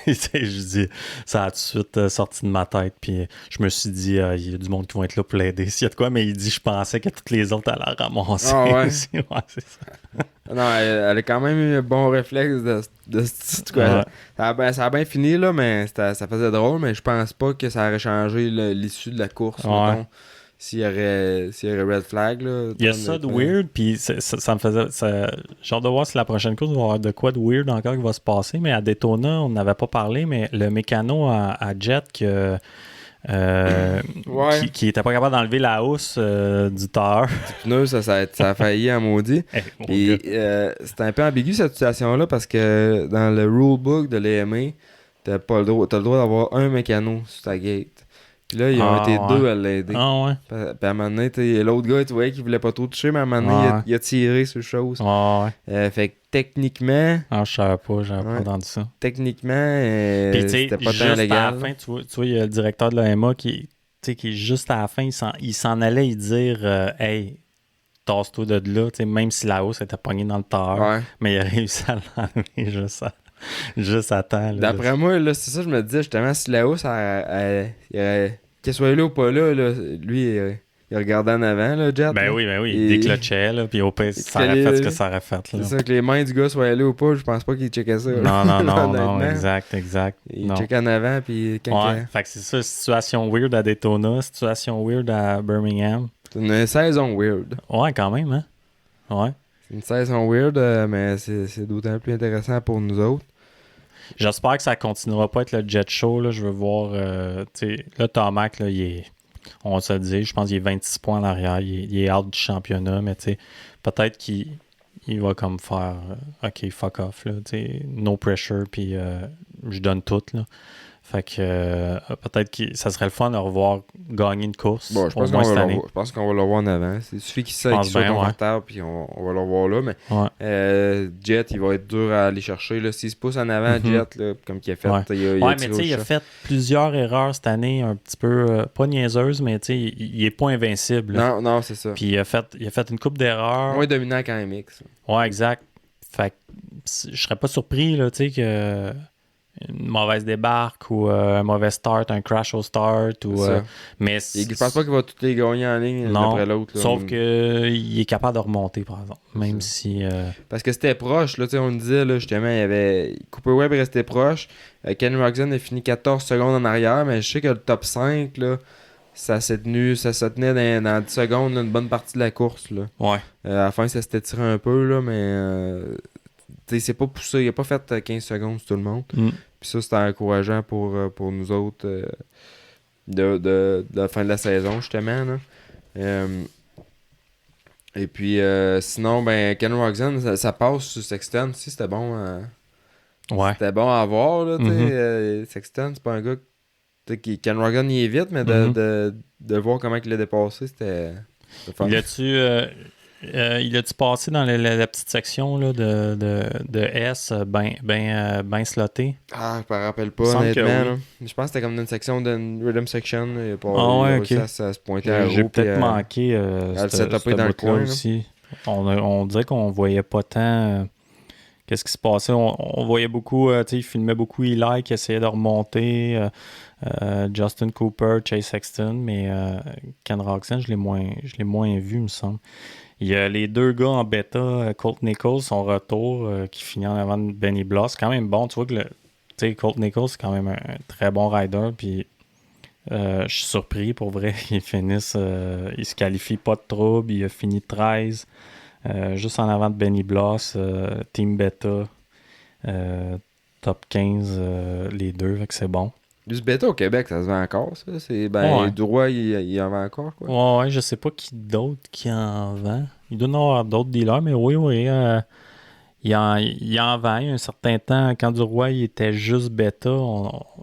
Speaker 2: Je dis, ça a tout de suite sorti de ma tête. Puis je me suis dit, il y a du monde qui va être là pour l'aider s'il y a de quoi. Mais il dit, je pensais que toutes les autres allaient ramasser.
Speaker 1: Ah ouais?
Speaker 2: Aussi. Ouais, c'est ça.
Speaker 1: Non, elle a quand même eu un bon réflexe de ce quoi. Ouais. Ça a bien fini, là, mais ça faisait drôle. Mais je pense pas que ça aurait changé l'issue de la course.
Speaker 2: Ouais.
Speaker 1: Mettons, s'il y aurait red flag. Là,
Speaker 2: il y a ça de weird, puis ça me faisait... J'ai hâte de voir si la prochaine course va avoir de quoi de weird encore qui va se passer. Mais à Daytona, on n'avait pas parlé, mais le mécano à Jet qui était pas capable d'enlever la housse du tailleur.
Speaker 1: Du pneu, ça a failli à maudit. Puis c'était un peu ambigu cette situation-là parce que dans le rulebook de l'AMA, t'as le droit d'avoir un mécano sur ta gate. Puis là, ils ont été 2 à l'aider.
Speaker 2: Ah ouais.
Speaker 1: Puis à un moment donné, l'autre gars, tu voyais qu'il voulait pas trop toucher, mais à un moment donné, il a tiré sur chose. Fait que techniquement...
Speaker 2: Ah, je savais pas, j'avais pas entendu ça.
Speaker 1: Techniquement, c'était pas tant légal.
Speaker 2: À la fin, tu vois, il y a le directeur de l'AMA qui est juste à la fin, il s'en allait y dire « Hey, tasse-toi de là, tu sais, même si la hausse était pognée dans le tailleur.
Speaker 1: Ouais.
Speaker 2: Mais il a réussi à l'enlever juste à temps. Là,
Speaker 1: D'après moi, là, c'est ça, je me disais justement, si la hausse, qu'elle soit là ou pas là, lui, il regardait en avant, là, Jet.
Speaker 2: Ben
Speaker 1: là.
Speaker 2: oui, il
Speaker 1: Et-
Speaker 2: déclenchait, là, puis au pire,
Speaker 1: Et
Speaker 2: ça aurait fait ce que ça aurait fait.
Speaker 1: C'est
Speaker 2: Là.
Speaker 1: ça, que les mains du gars soient là ou pas, je pense pas qu'il checkait ça.
Speaker 2: Non,
Speaker 1: honnêtement.
Speaker 2: exact.
Speaker 1: Il
Speaker 2: Non.
Speaker 1: checkait en avant, puis quand
Speaker 2: Ouais, fait que c'est ça, situation weird à Daytona, situation weird à Birmingham.
Speaker 1: c'est une saison weird.
Speaker 2: Ouais, quand même, hein? Ouais.
Speaker 1: C'est une saison weird, mais c'est d'autant plus intéressant pour nous autres.
Speaker 2: J'espère que ça continuera pas à être le jet show, là. Je veux voir, tu sais, là, Tomac, là, on se le dit, je pense qu'il est 26 points en arrière, il est out du championnat, mais tu sais, peut-être qu'il va comme faire, OK, fuck off, là, tu sais, no pressure, puis je donne tout, là. Fait que peut-être que ça serait le fun de revoir gagner une course.
Speaker 1: Bon, je
Speaker 2: au
Speaker 1: pense
Speaker 2: moins
Speaker 1: qu'on
Speaker 2: cette
Speaker 1: va le
Speaker 2: année.
Speaker 1: voir. Je pense qu'on va le voir en avant. Il suffit qu'il
Speaker 2: pense
Speaker 1: soit
Speaker 2: bien,
Speaker 1: confortable, puis on va le voir là. Mais
Speaker 2: Ouais.
Speaker 1: Jet, il va être dur à aller chercher. Là. S'il se pousse en avant,
Speaker 2: Mhm.
Speaker 1: Jet, là, comme il a fait,
Speaker 2: Ouais.
Speaker 1: il
Speaker 2: Ouais,
Speaker 1: a
Speaker 2: mais
Speaker 1: tiré
Speaker 2: tu sais,
Speaker 1: au
Speaker 2: il a
Speaker 1: chat.
Speaker 2: fait plusieurs erreurs cette année, un petit peu, pas niaiseuses, mais tu sais, il est pas invincible. Là.
Speaker 1: Non, c'est ça.
Speaker 2: Puis il a fait une coupe d'erreurs.
Speaker 1: Moins dominant qu'en MX.
Speaker 2: Ouais, exact. Fait que je serais pas surpris, là, tu sais, que une mauvaise débarque ou un mauvais start, un crash au start. Ou,
Speaker 1: Ça.
Speaker 2: mais
Speaker 1: Je pense pas qu'il va tous les gagner en ligne
Speaker 2: non,
Speaker 1: après l'autre. Là.
Speaker 2: sauf qu'il est capable de remonter, par exemple. Même
Speaker 1: ça.
Speaker 2: si...
Speaker 1: Parce que c'était proche, là, on disait, là, justement, il y avait. Cooper Webb restait proche. Ken Roczen a fini 14 secondes en arrière, mais je sais que le top 5, là, ça se tenait dans 10 secondes, là, une bonne partie de la course. Là.
Speaker 2: Ouais.
Speaker 1: À la fin, ça s'était tiré un peu, là, mais c'est pas poussé. Il a pas fait 15 secondes sur tout le monde.
Speaker 2: Mm.
Speaker 1: Puis ça, c'était encourageant pour nous autres de la fin de la saison, justement. Là. Et puis, sinon, ben, Ken Roczen, ça passe sur Sexton aussi. C'était bon.
Speaker 2: Ouais.
Speaker 1: C'était bon à voir. Là,
Speaker 2: Mhm.
Speaker 1: Sexton, c'est pas un gars Ken Roczen, il est vite, mais
Speaker 2: Mhm.
Speaker 1: de voir comment il l'a dépassé, c'était fun.
Speaker 2: Il a-tu passé dans la petite section là, de S, ben sloté?
Speaker 1: Ah, je me rappelle
Speaker 2: Il
Speaker 1: pas,
Speaker 2: me semble que
Speaker 1: honnêtement.
Speaker 2: oui.
Speaker 1: Là. Je pense que c'était comme dans une section de Rhythm Section. Là. Il a pas,
Speaker 2: Ah ouais,
Speaker 1: il a
Speaker 2: ok.
Speaker 1: réussi à se pointer à
Speaker 2: J'ai
Speaker 1: roue.
Speaker 2: peut-être manqué
Speaker 1: elle s'est
Speaker 2: cette
Speaker 1: tapée dans le
Speaker 2: bout-là
Speaker 1: coin, là.
Speaker 2: aussi. On dirait qu'on voyait pas tant qu'est-ce qui se passait. On voyait beaucoup, tu sais, il filmait beaucoup Eli qui essayait de remonter, Justin Cooper, Chase Sexton, mais Ken Roczen, je l'ai moins vu, il me semble. Il y a les deux gars en bêta, Colt Nichols, son retour, qui finit en avant de Benny Bloss. C'est quand même bon. Tu vois que tu sais, Colt Nichols, c'est quand même un très bon rider. Puis je suis surpris, pour vrai. Il se qualifie pas de trouble. Il a fini 13, juste en avant de Benny Bloss, Team Beta, top 15, les deux. Fait que c'est bon.
Speaker 1: Du bêta au Québec, ça se vend encore, ça.
Speaker 2: Ouais.
Speaker 1: Droit, il en vend encore, quoi.
Speaker 2: Ouais, je sais pas qui d'autre qui en vend. Il doit y en avoir d'autres dealers, mais oui. Il en vend. Il y a un certain temps, quand Duroy il était juste bêta,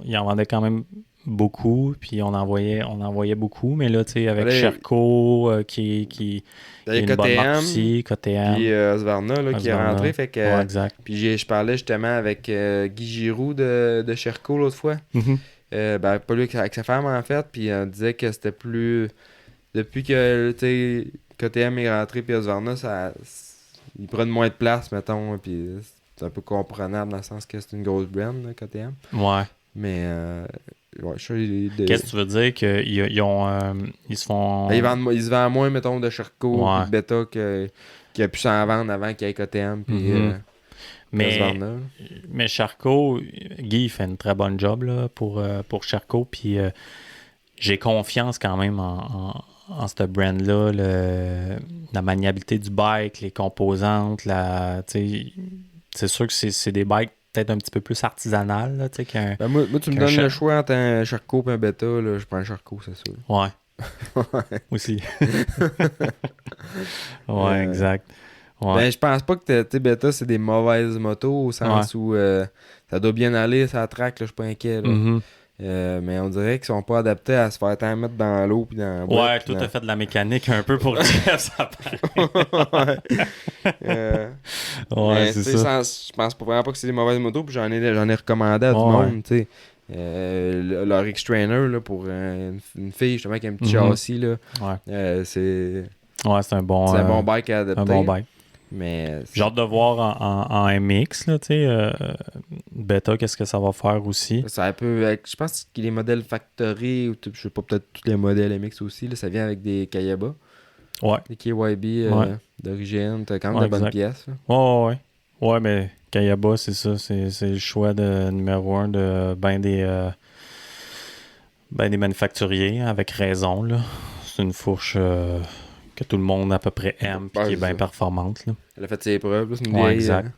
Speaker 2: il en vendait quand même beaucoup, puis on en voyait beaucoup. Mais là, tu sais, avec
Speaker 1: Allez.
Speaker 2: Sherco, qui
Speaker 1: Il y
Speaker 2: est
Speaker 1: a
Speaker 2: une bonne marque
Speaker 1: KTM,
Speaker 2: aussi, KTM.
Speaker 1: puis Osvarna, là, qui est
Speaker 2: Husqvarna.
Speaker 1: rentré. Fait que,
Speaker 2: Ouais, exact.
Speaker 1: puis je parlais justement avec Guy Giroux de Sherco l'autre fois.
Speaker 2: Mhm.
Speaker 1: Pas lui, avec sa femme, en fait. Puis on disait que c'était plus... Depuis que, tu sais, KTM est rentré, puis Osvarna, ils prennent moins de place, mettons. Puis c'est un peu comprenable dans le sens que c'est une grosse brand, là, KTM.
Speaker 2: Ouais.
Speaker 1: Mais, ouais, je suis...
Speaker 2: Qu'est-ce que tu veux dire? Ils se font...
Speaker 1: Ils se vendent moins, mettons, de Sherco
Speaker 2: Ouais.
Speaker 1: puis de Beta qui a pu s'en vendre avant qu'il y ait KTM. Puis,
Speaker 2: Mhm. Mais
Speaker 1: Osvarna.
Speaker 2: Mais Sherco, Guy il fait une très bonne job là, pour Sherco. Puis j'ai confiance quand même en ce brand-là. La maniabilité du bike, les composantes. C'est sûr que c'est des bikes peut-être un petit peu plus artisanales. Là, qu'un,
Speaker 1: Moi, tu me
Speaker 2: qu'un
Speaker 1: donnes le choix entre un Sherco et un Beta. Là, je prends un Sherco, c'est sûr.
Speaker 2: Ouais. Aussi. Ouais, exact. Ouais.
Speaker 1: Ben, je pense pas que Beta, c'est des mauvaises motos au sens où ça doit bien aller, ça traque, je suis pas inquiet. Là.
Speaker 2: Mhm.
Speaker 1: Mais on dirait qu'ils sont pas adaptés à se faire tant mettre dans l'eau puis dans la boîte.
Speaker 2: Ouais, tout a fait de la mécanique un peu pour Jeff, ça paraît. Ouais, c'est ça.
Speaker 1: Je pense vraiment pas que c'est des mauvaises motos, puis j'en ai recommandé à du
Speaker 2: Ouais.
Speaker 1: monde, tu sais. Leur X-Trainer, là, pour une fille, justement, qui a un petit
Speaker 2: Mhm.
Speaker 1: châssis, là.
Speaker 2: Ouais.
Speaker 1: C'est
Speaker 2: Ouais, c'est un bon,
Speaker 1: C'est un bon bike à adapter.
Speaker 2: un bon bike.
Speaker 1: Mais
Speaker 2: J'ai hâte de voir en MX, là, tu sais, Beta, qu'est-ce que ça va faire aussi.
Speaker 1: ça peut. Je pense que les modèles Factory, ou je sais pas, peut-être tous les modèles MX aussi, là, ça vient avec des Kayaba.
Speaker 2: Ouais.
Speaker 1: Des KYB d'origine. T'as quand même
Speaker 2: Ouais,
Speaker 1: de bonnes
Speaker 2: exact.
Speaker 1: pièces. Là.
Speaker 2: Ouais. Ouais, mais Kayaba, c'est ça. C'est le choix de numéro 1 de ben des manufacturiers, avec raison, là. C'est une fourche que tout le monde à peu près aime puis
Speaker 1: Ouais,
Speaker 2: qui est
Speaker 1: c'est
Speaker 2: bien
Speaker 1: ça.
Speaker 2: performante, là.
Speaker 1: Elle a fait ses preuves. Là. C'est une
Speaker 2: Ouais,
Speaker 1: vieille.
Speaker 2: exact.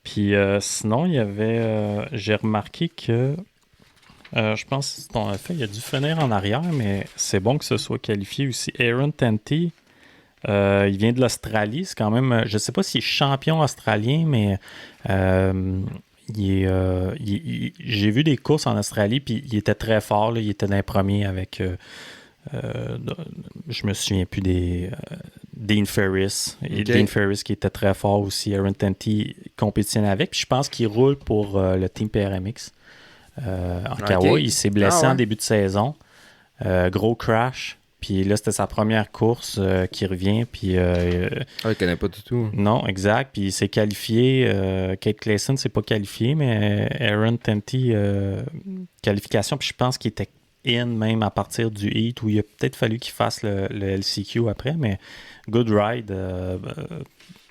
Speaker 2: Puis sinon, il y avait... j'ai remarqué que... je pense que ton fait, il a dû finir en arrière, mais c'est bon que ce soit qualifié aussi. Aaron Tanti, il vient de l'Australie. C'est quand même... je sais pas s'il est champion australien, mais j'ai vu des courses en Australie, puis il était très fort. Là. Il était dans les premiers avec... je me souviens plus des... Dean Ferris.
Speaker 1: Ok.
Speaker 2: Dean Ferris qui était très fort aussi. Aaron Tanti compétitionne avec. Puis je pense qu'il roule pour le Team PRMX. En Kawa, il s'est blessé en début de saison. Gros crash. Puis là, c'était sa première course qui revient. Puis,
Speaker 1: il connaît pas du tout.
Speaker 2: non, exact. Puis il s'est qualifié. Kate Clayson ne s'est pas qualifié, mais Aaron Tanti, qualification. Puis je pense qu'il était in même à partir du heat où il a peut-être fallu qu'il fasse le LCQ après. Mais good ride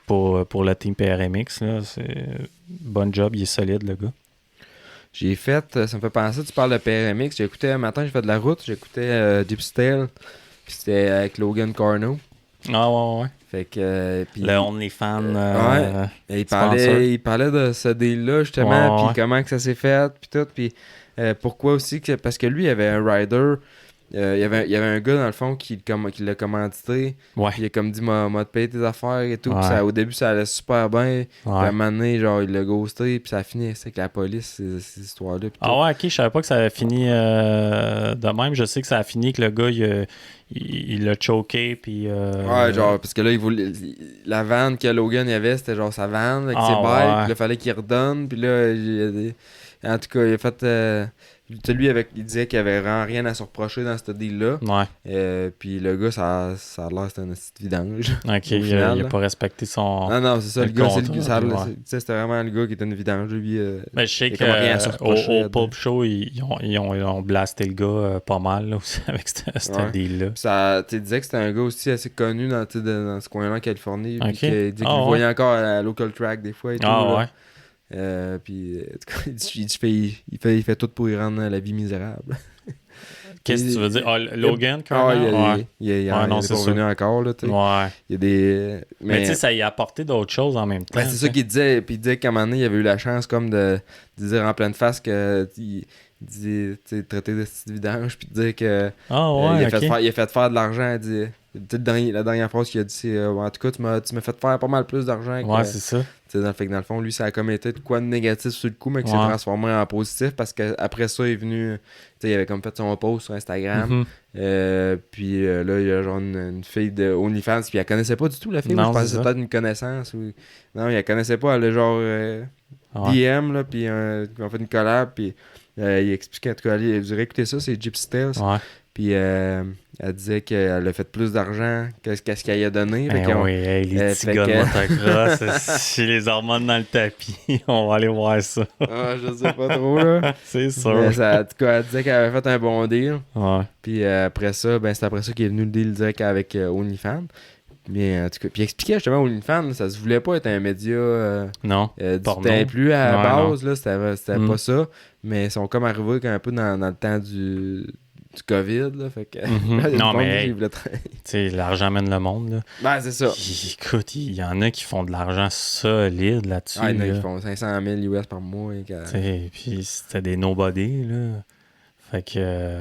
Speaker 2: pour le Team PRMX. Là. Bon job, il est solide, le gars.
Speaker 1: J'ai fait, ça me fait penser, tu parles de PRMX, j'ai écouté un matin, j'ai fait de la route, j'écoutais Gypsy Tale, puis c'était avec Logan Corno.
Speaker 2: Ah ouais.
Speaker 1: Fait que, puis,
Speaker 2: le OnlyFans.
Speaker 1: et il parlait de ce deal-là, justement, puis comment que ça s'est fait, puis tout, puis pourquoi aussi, parce que lui, il avait un rider, il y avait un gars, dans le fond, qui l'a commandité,
Speaker 2: Ouais.
Speaker 1: puis il a comme dit, m'a te payé tes affaires et tout,
Speaker 2: Ouais.
Speaker 1: puis au début, ça allait super bien, puis à un
Speaker 2: Ouais.
Speaker 1: moment donné, genre, il l'a ghosté, puis ça a fini avec la police, ces histoires-là, puis tout.
Speaker 2: Ah ouais, ok, je savais pas que ça avait fini de même. Je sais que ça a fini que le gars, il l'a choqué, puis...
Speaker 1: Ouais, genre, parce que là, la vanne que Logan y avait, c'était genre sa vanne avec ses bikes,
Speaker 2: ouais.
Speaker 1: puis là, il fallait qu'il redonne, puis là, en tout cas, il a fait... lui, il disait qu'il avait vraiment rien à se reprocher dans ce deal-là.
Speaker 2: Ouais.
Speaker 1: Puis le gars, ça a l'air que c'était une petite vidange.
Speaker 2: Ok, il a pas respecté son...
Speaker 1: Non, c'est ça, le gars,
Speaker 2: contrat,
Speaker 1: c'était vraiment le gars qui était une vidange. Lui,
Speaker 2: mais je sais
Speaker 1: il a comme rien à se reprocher.
Speaker 2: au Pulp Show, ils ont blasté le gars pas mal là, aussi, avec ce deal-là.
Speaker 1: Tu disais que c'était un gars aussi assez connu dans ce coin-là en Californie. Puis qu'il disait qu'il le
Speaker 2: ouais.
Speaker 1: voyait encore à la local track des fois et tout.
Speaker 2: Ouais.
Speaker 1: Puis il fait tout pour y rendre la vie misérable.
Speaker 2: Qu'est-ce que tu veux dire? Logan,
Speaker 1: il est revenu encore. Là,
Speaker 2: ouais.
Speaker 1: Il y a des...
Speaker 2: Mais tu sais, ça y a apporté d'autres choses en même temps.
Speaker 1: C'est ça qu'il disait. Puis il disait qu'à un moment donné, il avait eu la chance comme de dire en pleine face que... Il disait, traiter de petite vidange, puis dire que... il a fait faire de l'argent. Il dit... La dernière phrase qu'il a dit, c'est en tout cas, tu m'as fait faire pas mal plus d'argent.
Speaker 2: Ouais, c'est ça.
Speaker 1: Fait que dans le fond, lui, ça a comme été de quoi de négatif sur le coup, mais qui s'est transformé en positif parce qu'après ça, il est venu. Il avait comme fait son post sur Instagram. Puis là, il y a genre une fille de OnlyFans, puis elle connaissait pas du tout la fille.
Speaker 2: Non,
Speaker 1: je pensais que c'était peut-être une connaissance. Non, il la connaissait pas. Elle a genre DM, là, puis ils ont fait une collab, puis il expliquait, en tout cas, vous irez écouter ça, c'est Gypsy Tales. Puis elle disait qu'elle a fait plus d'argent que ce qu'elle a donné.
Speaker 2: Les petits gars de motocross, si les hormones dans le tapis, on va aller voir ça.
Speaker 1: Je sais pas trop, là.
Speaker 2: C'est sûr.
Speaker 1: Mais en tout cas, elle disait qu'elle avait fait un bon deal.
Speaker 2: Ouais.
Speaker 1: Puis après ça, c'est après ça qu'il est venu le deal direct avec OnlyFans. Mais en tout cas, puis il expliquait justement OnlyFans, ça se voulait pas être un média du plus à la base, là, c'était pas ça. Mais ils sont comme arrivés un peu dans le temps du COVID, là, fait que...
Speaker 2: non, mais tu sais, l'argent mène le monde, là.
Speaker 1: Ben, c'est ça.
Speaker 2: Écoute, il y en a qui font de l'argent solide là-dessus.
Speaker 1: Il y en a qui font 500 000 US par mois.
Speaker 2: Puis c'était des nobody, là. Fait que...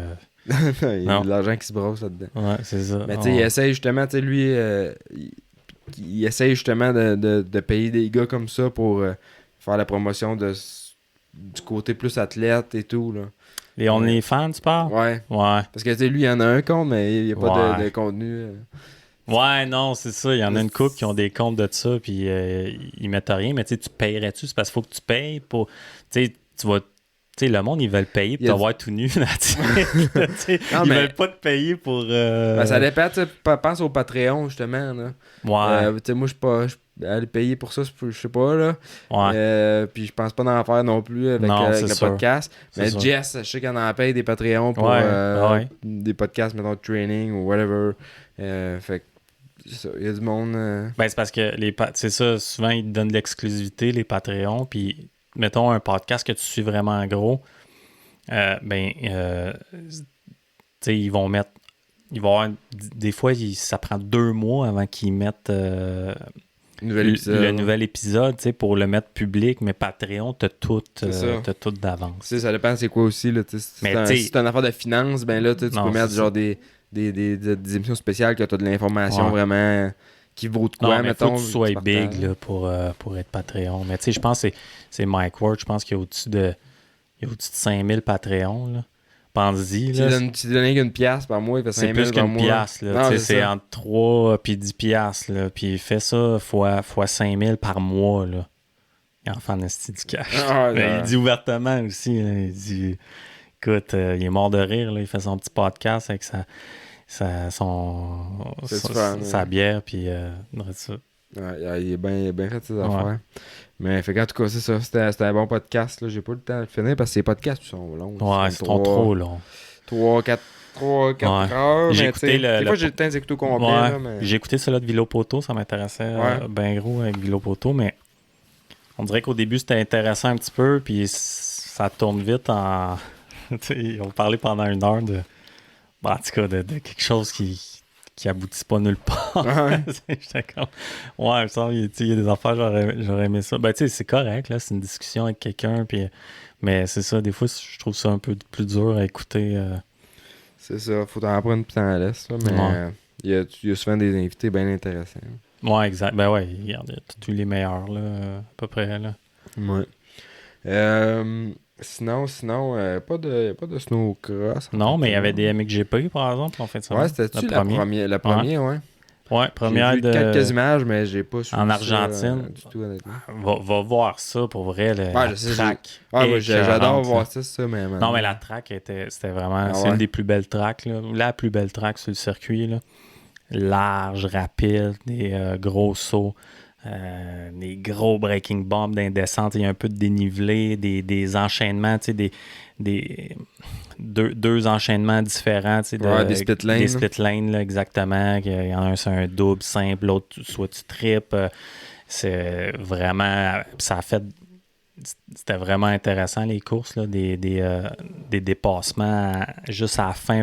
Speaker 1: il y a de l'argent qui se brosse là-dedans.
Speaker 2: Ouais, c'est ça.
Speaker 1: Mais tu sais, il essaye justement, tu sais, lui... il essaye justement de payer des gars comme ça pour faire la promotion du côté plus athlète et tout, là.
Speaker 2: Les OnlyFans, tu parles?
Speaker 1: Ouais. Parce que tu sais, lui, il y en a un compte, mais il n'y a pas de contenu.
Speaker 2: Ouais, non, c'est ça. Il y en a une couple qui ont des comptes de ça, puis ils mettent rien. Mais tu sais, tu payerais-tu? C'est parce qu'il faut que tu payes pour... Tu sais, tu vas Tu sais, le monde, ils veulent payer pour t'avoir tout nu. Ils veulent pas te payer pour...
Speaker 1: Ben, ça dépend, tu sais, pense au Patreon, justement, là.
Speaker 2: Ouais.
Speaker 1: Tu sais, moi, je suis pas... aller payer pour ça, je sais pas, là.
Speaker 2: Ouais.
Speaker 1: Puis je pense pas d'en faire non plus avec,
Speaker 2: Non,
Speaker 1: avec le
Speaker 2: sûr.
Speaker 1: podcast.
Speaker 2: C'est
Speaker 1: Mais
Speaker 2: sûr.
Speaker 1: Jess, je sais qu'elle en paye des Patreons pour des podcasts, mettons, de training ou whatever. Fait que il y a du monde...
Speaker 2: Ben, c'est parce que c'est ça, souvent, ils te donnent de l'exclusivité, les Patreons, puis mettons un podcast que tu suis vraiment gros, tu sais, ils vont mettre... Ils vont avoir, des fois, ça prend 2 mois avant qu'ils mettent le nouvel épisode, tu sais, pour le mettre public, mais Patreon, t'as tout d'avance.
Speaker 1: Tu sais, ça dépend c'est quoi aussi, là. Si c'est une affaire de finance, ben là, tu peux mettre genre des émissions spéciales que t'as de l'information vraiment qui vaut de quoi, mettons.
Speaker 2: Faut que tu sois big là, pour être Patreon. Mais tu sais, je pense que c'est Mike Ward, je pense qu'il y a au-dessus de 5000 Patreons, là. Pense-y, là.
Speaker 1: Tu donnes une pièce par mois, il fait 5000
Speaker 2: c'est plus qu'une pièce, là. C'est entre 3 puis 10 piastres, là. Puis il fait ça fois 5000 par mois, là. Il en fait un esti du cash. Il dit ouvertement aussi, là. Il dit, écoute, il est mort de rire, là. Il fait son petit podcast avec sa bière, puis ça.
Speaker 1: Ouais, il est bien fait ses affaires. Mais fait qu'en tout cas, c'est ça. C'était un bon podcast. Là. J'ai pas le temps de le finir parce que ces podcasts sont longs.
Speaker 2: Ouais, ils sont trop longs.
Speaker 1: 3-4 heures.
Speaker 2: J'ai écouté
Speaker 1: des fois, j'ai le temps d'écouter au complet.
Speaker 2: Ouais.
Speaker 1: Là, mais...
Speaker 2: J'ai écouté celui de Vilo Poto. Ça m'intéressait ben gros avec Vilo Poto. Mais on dirait qu'au début, c'était intéressant un petit peu. Puis ça tourne vite en... Ils ont parlé pendant 1 heure de... en tout cas, de quelque chose qui aboutit pas nulle part. J'étais comme... Ouais, il y a des affaires, j'aurais aimé ça. Ben, tu sais, c'est correct, là, c'est une discussion avec quelqu'un, puis... mais c'est ça, des fois, je trouve ça un peu plus dur à écouter.
Speaker 1: C'est ça, faut t'en prendre puis t'en laisses, là, mais il y a souvent des invités bien intéressants.
Speaker 2: Ouais, exact. Ben ouais, regarde, il y a tous les meilleurs, là, à peu près, là.
Speaker 1: Ouais. Sinon, pas de snowcross.
Speaker 2: Non, mais il y avait des MXGP, par exemple, en fait.
Speaker 1: Ouais, c'était-tu la première, ouais.
Speaker 2: Ouais, première
Speaker 1: j'ai vu quelques images, mais j'ai pas suivi
Speaker 2: en Argentine.
Speaker 1: Ça, du tout, honnêtement.
Speaker 2: Va voir ça, pour vrai, le track.
Speaker 1: J'adore voir ça, mais...
Speaker 2: Non, mais la track, c'était vraiment... c'est une des plus belles tracks, là. La plus belle track sur le circuit, là. Large, rapide, des gros sauts. Des gros breaking bombs d'indescente, il y a un peu de dénivelé, des enchaînements, tu sais, deux enchaînements différents, tu sais,
Speaker 1: des split lanes.
Speaker 2: Des split lanes, là, exactement. Il y en a un, c'est un double simple, l'autre, soit tu tripes. C'est vraiment... C'était vraiment intéressant, les courses, là, des dépassements juste à la fin.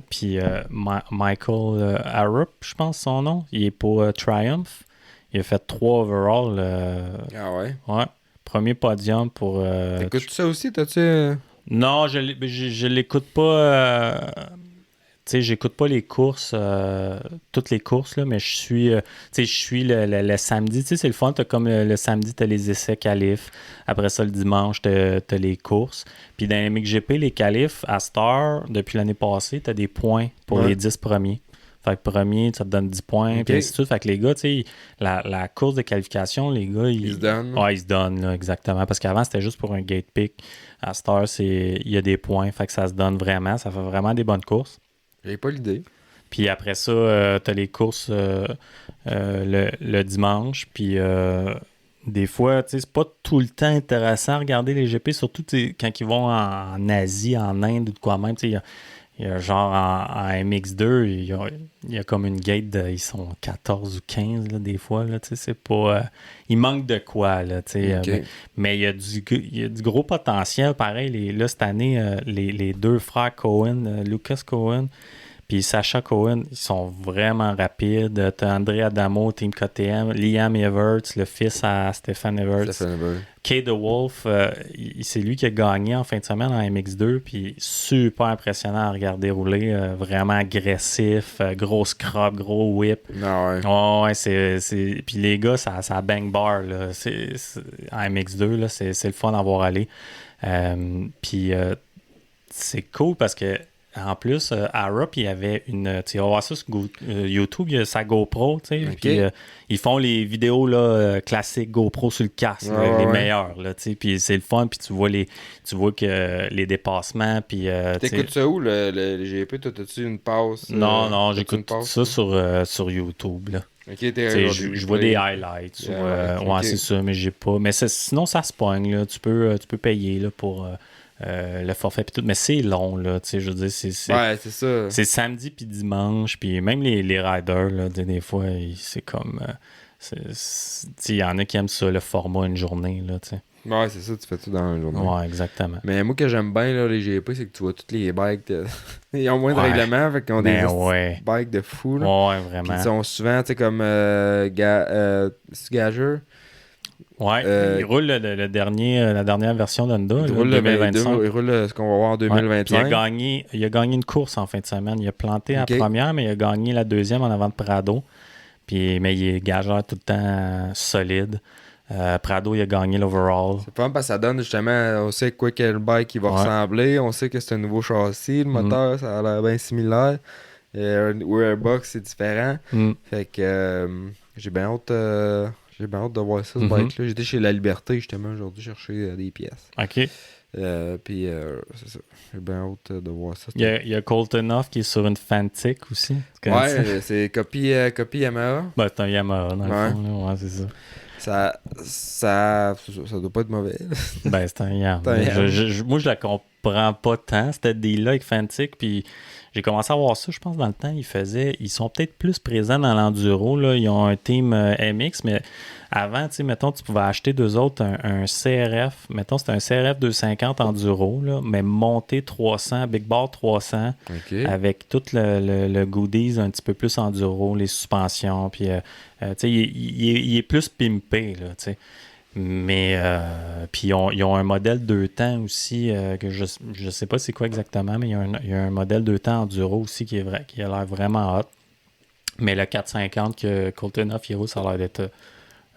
Speaker 2: Puis Michael Arup, je pense son nom, il est pour Triumph. Il a fait 3 overall.
Speaker 1: Ah ouais?
Speaker 2: Ouais. Premier podium pour...
Speaker 1: T'écoutes ça aussi, t'as-tu...
Speaker 2: Non, je l'écoute pas... tu sais, j'écoute pas les courses, toutes les courses, là, mais je suis le samedi. Tu sais, c'est le fun. T'as comme le samedi, t'as les essais qualifs. Après ça, le dimanche, t'as les courses. Puis dans les MXGP, les qualifs, à Star, depuis l'année passée, t'as des points pour les 10 premiers. Fait que premier, ça te donne 10 points, puis ainsi de suite. Fait que les gars, tu sais, la course de qualification, les gars, ils
Speaker 1: se donnent.
Speaker 2: Ouais, ils se donnent, là, exactement. Parce qu'avant, c'était juste pour un gate pick. À Star, il y a des points. Fait que ça se donne vraiment. Ça fait vraiment des bonnes courses.
Speaker 1: J'ai pas l'idée.
Speaker 2: Puis après ça, t'as les courses le dimanche. Puis des fois, tu sais, c'est pas tout le temps intéressant à regarder les GP, surtout quand ils vont en Asie, en Inde ou de quoi même. Tu sais, il y a genre en MX2, il y a comme une gate ils sont 14 ou 15 là, des fois. Là, tu sais, c'est pas... il manque de quoi, là, tu sais. Mais il y a du gros potentiel. Pareil, là, cette année, les 2 frères Cohen, Lucas Cohen puis Sacha Cohen, ils sont vraiment rapides. T'as André Adamo, Team KTM, Liam Everts, le fils à Stephen Everts. Kay DeWolf, c'est lui qui a gagné en fin de semaine en MX2, puis super impressionnant à regarder rouler, vraiment agressif, gros scrub, gros whip. Puis les gars, ça bang bar, là. En MX2, là, c'est le fun à voir aller. Puis c'est cool parce que en plus, Arup, il y avait une... Tu vas voir ça sur YouTube, il y a sa GoPro, tu sais.
Speaker 1: Ok.
Speaker 2: Puis ils font les vidéos là, classiques GoPro sur le casque, là, les meilleurs, là, tu sais. Puis c'est le fun, puis tu vois que les dépassements, puis...
Speaker 1: T'écoutes ça où, le GP? Toi, t'as-tu une passe?
Speaker 2: Non,
Speaker 1: t'as-tu
Speaker 2: j'écoute
Speaker 1: une passe,
Speaker 2: ça sur YouTube, là.
Speaker 1: Ok,
Speaker 2: Je vois des highlights. Ouais, c'est ça, mais j'ai pas. Mais sinon, ça se pogne, là. Tu peux payer là, pour le forfait pis tout. Mais c'est long, là. Je veux dire,
Speaker 1: Ouais, c'est ça.
Speaker 2: c'est samedi puis dimanche. Puis même les riders, là, des fois, c'est comme. Il y en a qui aiment ça, le format une journée, là, tu sais.
Speaker 1: Ouais, c'est ça, tu fais tout dans une journée.
Speaker 2: Ouais, exactement.
Speaker 1: Mais moi, que j'aime bien, là, les GP, c'est que tu vois toutes les bikes. Ils ont moins de
Speaker 2: Ouais.
Speaker 1: règlements, fait qu'ils ont
Speaker 2: Ben
Speaker 1: des
Speaker 2: ouais.
Speaker 1: bikes de fou, là.
Speaker 2: Ouais,
Speaker 1: Puis
Speaker 2: vraiment.
Speaker 1: ils sont souvent, tu sais, comme Gager.
Speaker 2: Ouais, il roule la dernière version d'Honda,
Speaker 1: Il
Speaker 2: là,
Speaker 1: roule,
Speaker 2: 2025.
Speaker 1: il roule ce qu'on va voir en
Speaker 2: Ouais,
Speaker 1: 2025.
Speaker 2: puis il a gagné une course en fin de semaine. Il a planté
Speaker 1: Ok.
Speaker 2: la première, mais il a gagné la deuxième en avant de Prado. Mais il est gageur tout le temps solide. Prado, il a gagné l'overall.
Speaker 1: C'est fun parce que ça donne justement, on sait quoi quel bike il va
Speaker 2: Ouais.
Speaker 1: ressembler, on sait que c'est un nouveau châssis, le moteur ça a l'air bien similaire, Airbox c'est différent, fait que j'ai bien hâte de voir ça, ce bike-là. J'étais chez La Liberté justement aujourd'hui chercher des pièces.
Speaker 2: OK.
Speaker 1: Puis c'est ça, j'ai bien hâte de voir ça.
Speaker 2: Il y a Colton Off qui est sur une Fantic aussi.
Speaker 1: Ouais, c'est copie Yamaha.
Speaker 2: Ben, c'est un Yamaha dans le fond. Là. Ouais, c'est ça.
Speaker 1: Ça doit pas être mauvais.
Speaker 2: Ben, c'est un Yamaha. Moi, je la comprends pas tant, cette deal-là avec Fantic. Puis j'ai commencé à voir ça, je pense, dans le temps. Ils sont peut-être plus présents dans l'enduro. Là. Ils ont un team MX, mais avant, tu sais, mettons, tu pouvais acheter d'eux autres un CRF. Mettons, c'était un CRF 250 enduro, là, mais monté 300, Big Bar 300, avec tout le goodies un petit peu plus enduro, les suspensions. Puis, tu sais, il est plus pimpé, là, tu sais. Mais puis ils ont un modèle 2 temps aussi que je sais pas c'est quoi exactement, mais il y a un modèle 2 temps enduro aussi qui a l'air vraiment hot. Mais le 450 que Colton Off Hero, ça a l'air d'être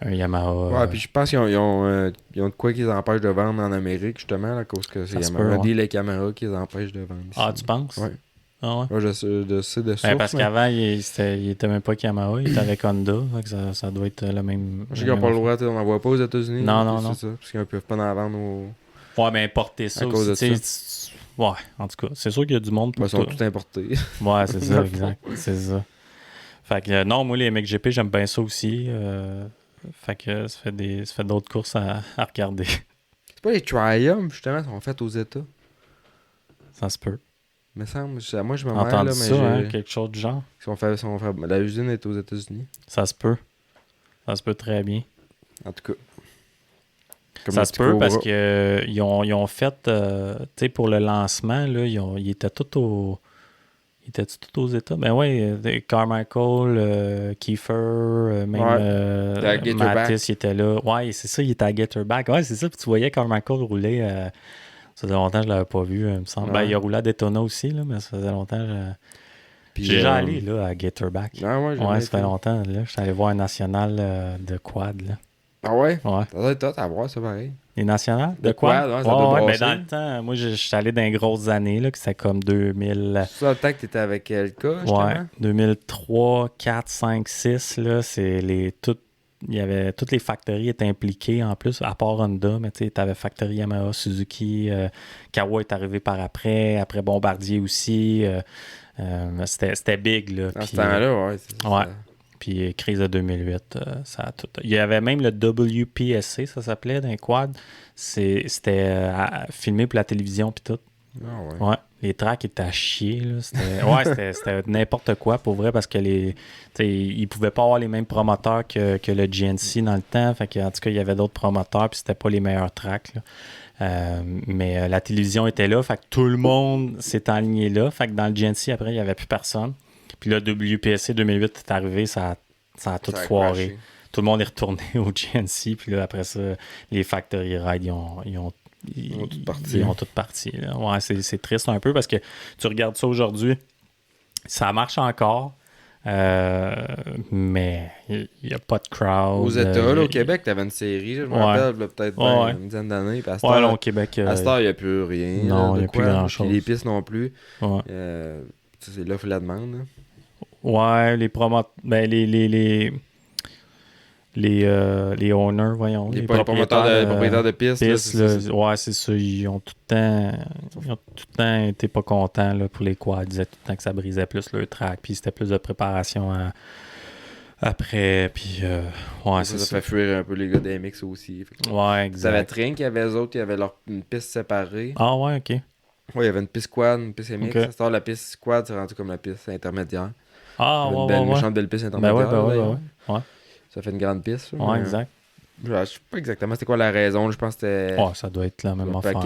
Speaker 2: un Yamaha.
Speaker 1: Ouais, puis je pense qu'ils ont de quoi qu'ils empêchent de vendre en Amérique justement à cause que c'est Yamaha. Deal avec Yamaha qui les empêche de vendre ici.
Speaker 2: Ah, tu penses?
Speaker 1: Ouais.
Speaker 2: Ah ouais?
Speaker 1: Ouais, je sais de source.
Speaker 2: Parce qu'avant, il était même pas avec Yamaha, il était avec Honda. Ça doit être le même.
Speaker 1: Je sais qu'ils n'ont pas le droit, on n'en voit pas aux États-Unis.
Speaker 2: Non.
Speaker 1: C'est ça, parce qu'ils ne peuvent pas en vendre
Speaker 2: Ouais, mais importer ça aussi. Ouais, en tout cas, c'est sûr qu'il y a du monde
Speaker 1: pour ils sont tous importés.
Speaker 2: Ouais, c'est ça, exact. C'est ça. Fait que non, moi, les MXGP, j'aime bien ça aussi. Fait que ça fait d'autres courses à regarder.
Speaker 1: C'est pas les Triumph, justement, qui sont faites aux États.
Speaker 2: Ça se peut.
Speaker 1: Me semble, moi je me
Speaker 2: mêle, là, mais ça,
Speaker 1: j'ai...
Speaker 2: quelque chose du genre.
Speaker 1: La usine est aux États-Unis.
Speaker 2: Ça se peut. Ça se peut très bien.
Speaker 1: En tout cas.
Speaker 2: Ça se peut parce que ils ont fait, tu sais, pour le lancement, là, ils étaient tous aux États? Ben ouais, Carmichael, Kiefer, même Mattis, il était là. Ouais, c'est ça, il était à Getterback. Ouais, c'est ça, puis tu voyais Carmichael rouler. Ça faisait longtemps que je l'avais pas vu, il me semble. Ouais. Ben, il a roulé à Daytona aussi, là, mais ça faisait longtemps. J'ai déjà allé là, à Gatorback.
Speaker 1: Ah ouais,
Speaker 2: ça fait longtemps. Là. Je suis allé voir un national de quad. Là.
Speaker 1: Ah ouais?
Speaker 2: Ouais.
Speaker 1: Ça doit être top à voir, ça, pareil.
Speaker 2: Les nationales? De quad?
Speaker 1: Ouais, ça doit
Speaker 2: mais dans le temps, moi, je suis allé dans les grosses années, là, que c'était comme 2000...
Speaker 1: C'est ça le temps que tu étais avec LK, justement?
Speaker 2: Ouais, 2003, 4, 5, 6, là, c'est il y avait toutes les factories étaient impliquées en plus, à part Honda, mais tu sais, t'avais Factory Yamaha, Suzuki, Kawa est arrivé par après Bombardier aussi. C'était big, là.
Speaker 1: À ce temps-là, ouais.
Speaker 2: C'est ça. Puis crise de 2008, ça a tout. Il y avait même le WPSC, ça s'appelait, d'un quad. C'était filmé pour la télévision puis tout.
Speaker 1: Ah ouais.
Speaker 2: Ouais. Les tracks étaient à chier, là. C'était n'importe quoi, pour vrai, parce que ils pouvaient pas avoir les mêmes promoteurs que le GNC dans le temps. Fait que, en tout cas, il y avait d'autres promoteurs, puis c'était pas les meilleurs tracks, là. Mais la télévision était là, fait que tout le monde s'est aligné là. Fait que dans le GNC, après, il n'y avait plus personne. Puis là, WPSC 2008 est arrivé, ça a tout foiré. Crashé. Tout le monde est retourné au GNC, puis là, après ça, les Factory Ride, ils ont toutes parti. Là. Ouais, c'est triste un peu parce que tu regardes ça aujourd'hui, ça marche encore, Mais il n'y a pas de crowd.
Speaker 1: Aux États, là, au Québec, t'avais une série, là, je me rappelle, là, peut-être une dizaine d'années. Puis à cette
Speaker 2: Ouais, là,
Speaker 1: heure,
Speaker 2: au Québec.
Speaker 1: à cette heure, il n'y a plus rien.
Speaker 2: Non,
Speaker 1: il
Speaker 2: n'y a plus grand-chose.
Speaker 1: Puis les pistes non plus.
Speaker 2: Ouais,
Speaker 1: C'est l'offre et la demande. Là.
Speaker 2: ouais les promoteurs. Ben, les owners, voyons.
Speaker 1: Les propriétaires de pistes.
Speaker 2: Pistes, là, ouais, c'est ça. Ils ont tout le temps été pas contents là, pour les quads. Ils disaient tout le temps que ça brisait plus le track. Puis c'était plus de préparation après. Puis, ouais, c'est ça.
Speaker 1: Ça fait fuir un peu les gars des MX aussi.
Speaker 2: Ouais, exact.
Speaker 1: Ça avait Trink, il y avait eux autres, il y avait une piste séparée.
Speaker 2: Ah, ouais, ok.
Speaker 1: Ouais, il y avait une piste quad, une piste MX.
Speaker 2: Okay.
Speaker 1: À cette heure, la piste quad, c'est rendu comme la piste intermédiaire.
Speaker 2: Ah, ouais,
Speaker 1: Une méchante belle piste intermédiaire.
Speaker 2: Ouais.
Speaker 1: Ça fait une grande piste.
Speaker 2: Ouais, exact.
Speaker 1: Je sais pas exactement c'était quoi la raison. Je pense que c'était.
Speaker 2: Ouais, ça doit être la même affaire.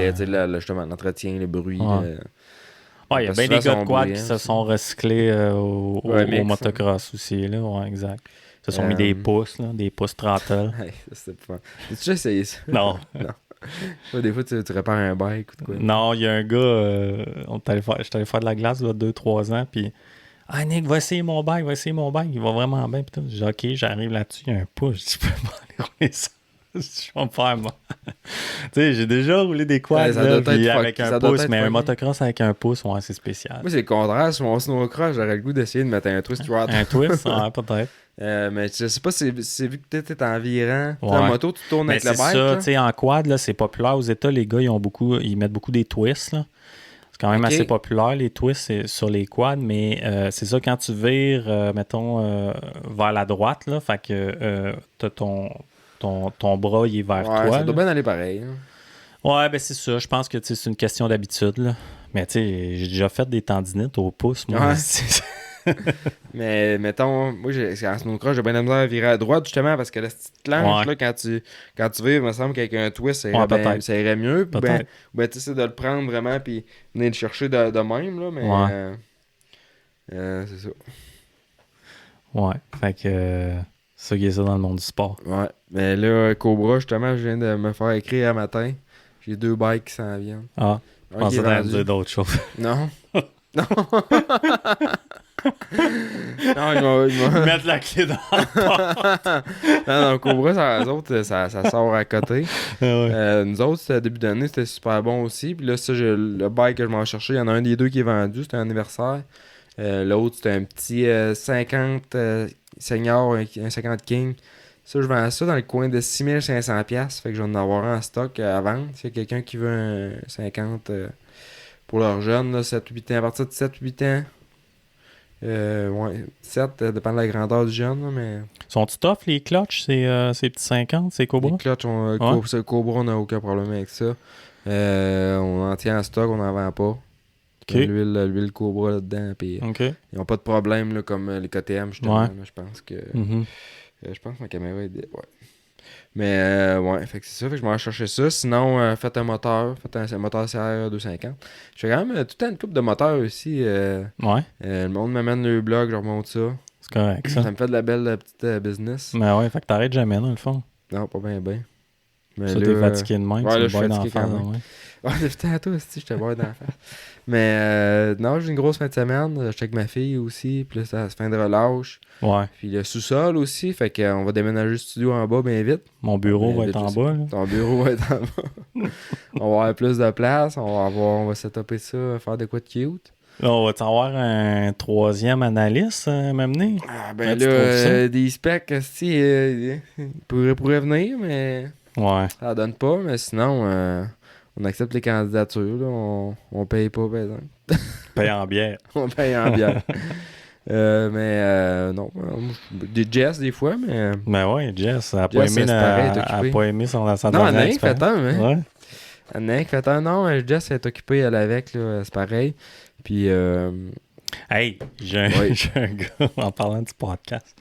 Speaker 1: Justement, l'entretien, le bruit.
Speaker 2: Ouais, il y a bien des gars de quad qui se sont recyclés au motocross aussi. Là. Ouais, exact. Ils se sont mis des pouces, là, des pouces trentels.
Speaker 1: Ouais, c'est pas. As-tu déjà essayé ça?
Speaker 2: Non.
Speaker 1: Ouais, des fois, tu répares un bike ou de quoi.
Speaker 2: Non, il y a un gars, j'étais allé faire de la glace il y a 2-3 ans, puis ah, Nick, va essayer mon bike, il va vraiment bien. Puis je dis, ok, j'arrive là-dessus, il y a un pouce, je dis, je peux pas aller rouler ça. Je vais me faire, moi. Tu sais, j'ai déjà roulé des quads là, avec un pouce, mais un motocross avec un pouce, ouais, c'est spécial.
Speaker 1: Moi, c'est le contraire. Sur mon snowcross, j'aurais le goût d'essayer de mettre un twist rod.
Speaker 2: Un twist, ouais, peut-être.
Speaker 1: Mais je sais pas si c'est vu que peut-être t'es en virant.
Speaker 2: Ouais.
Speaker 1: En moto, tu tournes avec le bike.
Speaker 2: C'est ça, tu sais, en quad, là, c'est populaire aux États, les gars, ils mettent beaucoup des twists, là. C'est quand même assez populaire, les twists sur les quads, mais c'est ça, quand tu vires, mettons, vers la droite, là, fait que t'as ton bras, il est vers toi.
Speaker 1: Ça doit bien aller pareil. Hein.
Speaker 2: Ouais, ben c'est ça. Je pense que c'est une question d'habitude, là. Mais tu sais, j'ai déjà fait des tendinites au pouce, moi.
Speaker 1: Ouais. Mais mettons, moi, en snowcross, j'ai bien la misère à virer à droite, justement, parce que la petite planche, là, quand tu vires, il me semble qu'avec un twist, ça irait mieux. Ou ben, tu sais, de le prendre vraiment, puis venir le chercher de même, là, mais c'est ça.
Speaker 2: Ouais, fait que c'est ça qui est ça dans le monde du sport.
Speaker 1: Ouais, mais là, Cobra, justement, je viens de me faire écrire un matin. J'ai 2 bikes qui s'en viennent.
Speaker 2: Ah, je pensais que t'allais dire d'autres choses.
Speaker 1: Non. Non. Non, ils vont
Speaker 2: mettre la clé dans la porte.
Speaker 1: Non, Cobra, ça sort à côté.
Speaker 2: Ouais.
Speaker 1: Nous autres, c'était début d'année, c'était super bon aussi. Puis là, ça, le bike que je m'en cherchais, il y en a un des deux qui est vendu, c'était un anniversaire. L'autre, c'était un petit 50 senior, un 50 king. Ça, je vends ça dans le coin de 6500$. Fait que je vais en avoir un en stock à vendre. S'il y a quelqu'un qui veut un 50 pour leurs jeunes, là, 7-8 ans, à partir de 7-8 ans. Ouais, 7, dépend de la grandeur du jeune, là, mais...
Speaker 2: Sont-ils tough, les clutches, ces petits 50, ces Cobra?
Speaker 1: Les clutches, Cobra, on n'a aucun problème avec ça. On en tient en stock, on n'en vend pas.
Speaker 2: Okay.
Speaker 1: L'huile Cobra là-dedans, puis ils n'ont pas de problème, là, comme les KTM, justement. Je pense que... je pense que ma caméra est... Ouais. Mais ouais, fait que c'est ça, fait que je m'en chercher ça. Sinon, faites un moteur CR 250. Je fais quand même tout le temps une couple de moteurs aussi. Le monde m'amène le blog, je remonte ça.
Speaker 2: C'est correct, ça.
Speaker 1: Ça me fait de la belle petite business.
Speaker 2: Mais ouais, fait que t'arrêtes jamais, dans le fond.
Speaker 1: Non, pas bien. Mais
Speaker 2: ça, t'es fatigué de même,
Speaker 1: ouais, là,
Speaker 2: je suis fatigué quand même.
Speaker 1: Ouais, depuis tantôt, je te boire d'en face. Mais non, j'ai une grosse fin de semaine. Je check ma fille aussi. Puis là, c'est la fin de relâche.
Speaker 2: Ouais.
Speaker 1: Puis le sous-sol aussi. Fait qu'on va déménager le studio en bas bien vite.
Speaker 2: Mon bureau va être en bas. Là.
Speaker 1: Ton bureau va être en bas. On va avoir plus de place. On va setuper ça, faire de quoi de cute.
Speaker 2: Là, on va-tu avoir un 3e analyste à m'amener?
Speaker 1: Ah, ben là, des specs, si, pourraient venir, mais ça donne pas. Mais sinon, on accepte les candidatures. Là. On paye pas, par exemple.
Speaker 2: Paye en bière.
Speaker 1: On paye en bière. Mais non, des Jess des fois, mais...
Speaker 2: Ben ouais, Jess, elle a pas aimé son ascendant.
Speaker 1: Non, Annick fait un, hein?
Speaker 2: Ouais.
Speaker 1: Annick fait un, non, Jess est occupée, elle avec, là, c'est pareil. Puis...
Speaker 2: Hey, j'ai un gars, en parlant du podcast,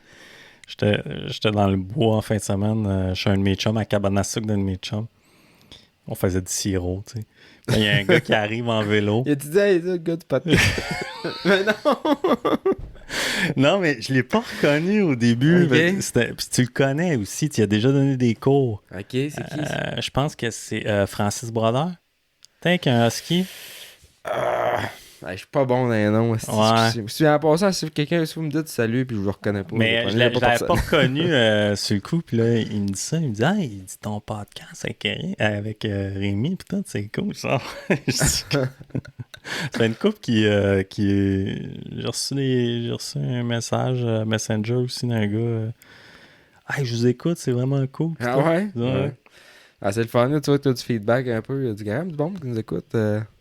Speaker 2: j'étais dans le bois en fin de semaine, je suis un de mes chums, à cabane à sucre d'un de mes chums. On faisait du sirop, tu sais. Il y a un gars qui arrive en vélo.
Speaker 1: Il a dit, hey, le gars du podcast. Mais non!
Speaker 2: Non, mais je l'ai pas reconnu au début.
Speaker 1: Okay.
Speaker 2: Puis tu le connais aussi, tu as déjà donné des cours.
Speaker 1: Ok, c'est qui ça?
Speaker 2: Je pense que c'est Francis Brodeur. T'es qu'un husky.
Speaker 1: Je suis pas bon dans les noms. Si en passant, si vous me dites salut puis je vous reconnais pas.
Speaker 2: Mais je l'avais pas reconnu sur le coup. Puis là, il me dit ça. Il me dit, ah, il dit ton podcast avec Rémi. Putain, c'est cool ça. C'est une couple qui j'ai reçu un message Messenger aussi d'un gars. Hey, je vous écoute, c'est vraiment cool.
Speaker 1: Ah ouais? Ah, c'est le fun, tu vois, tu as du feedback un peu. Il y a du gamme, du bon qui nous écoute,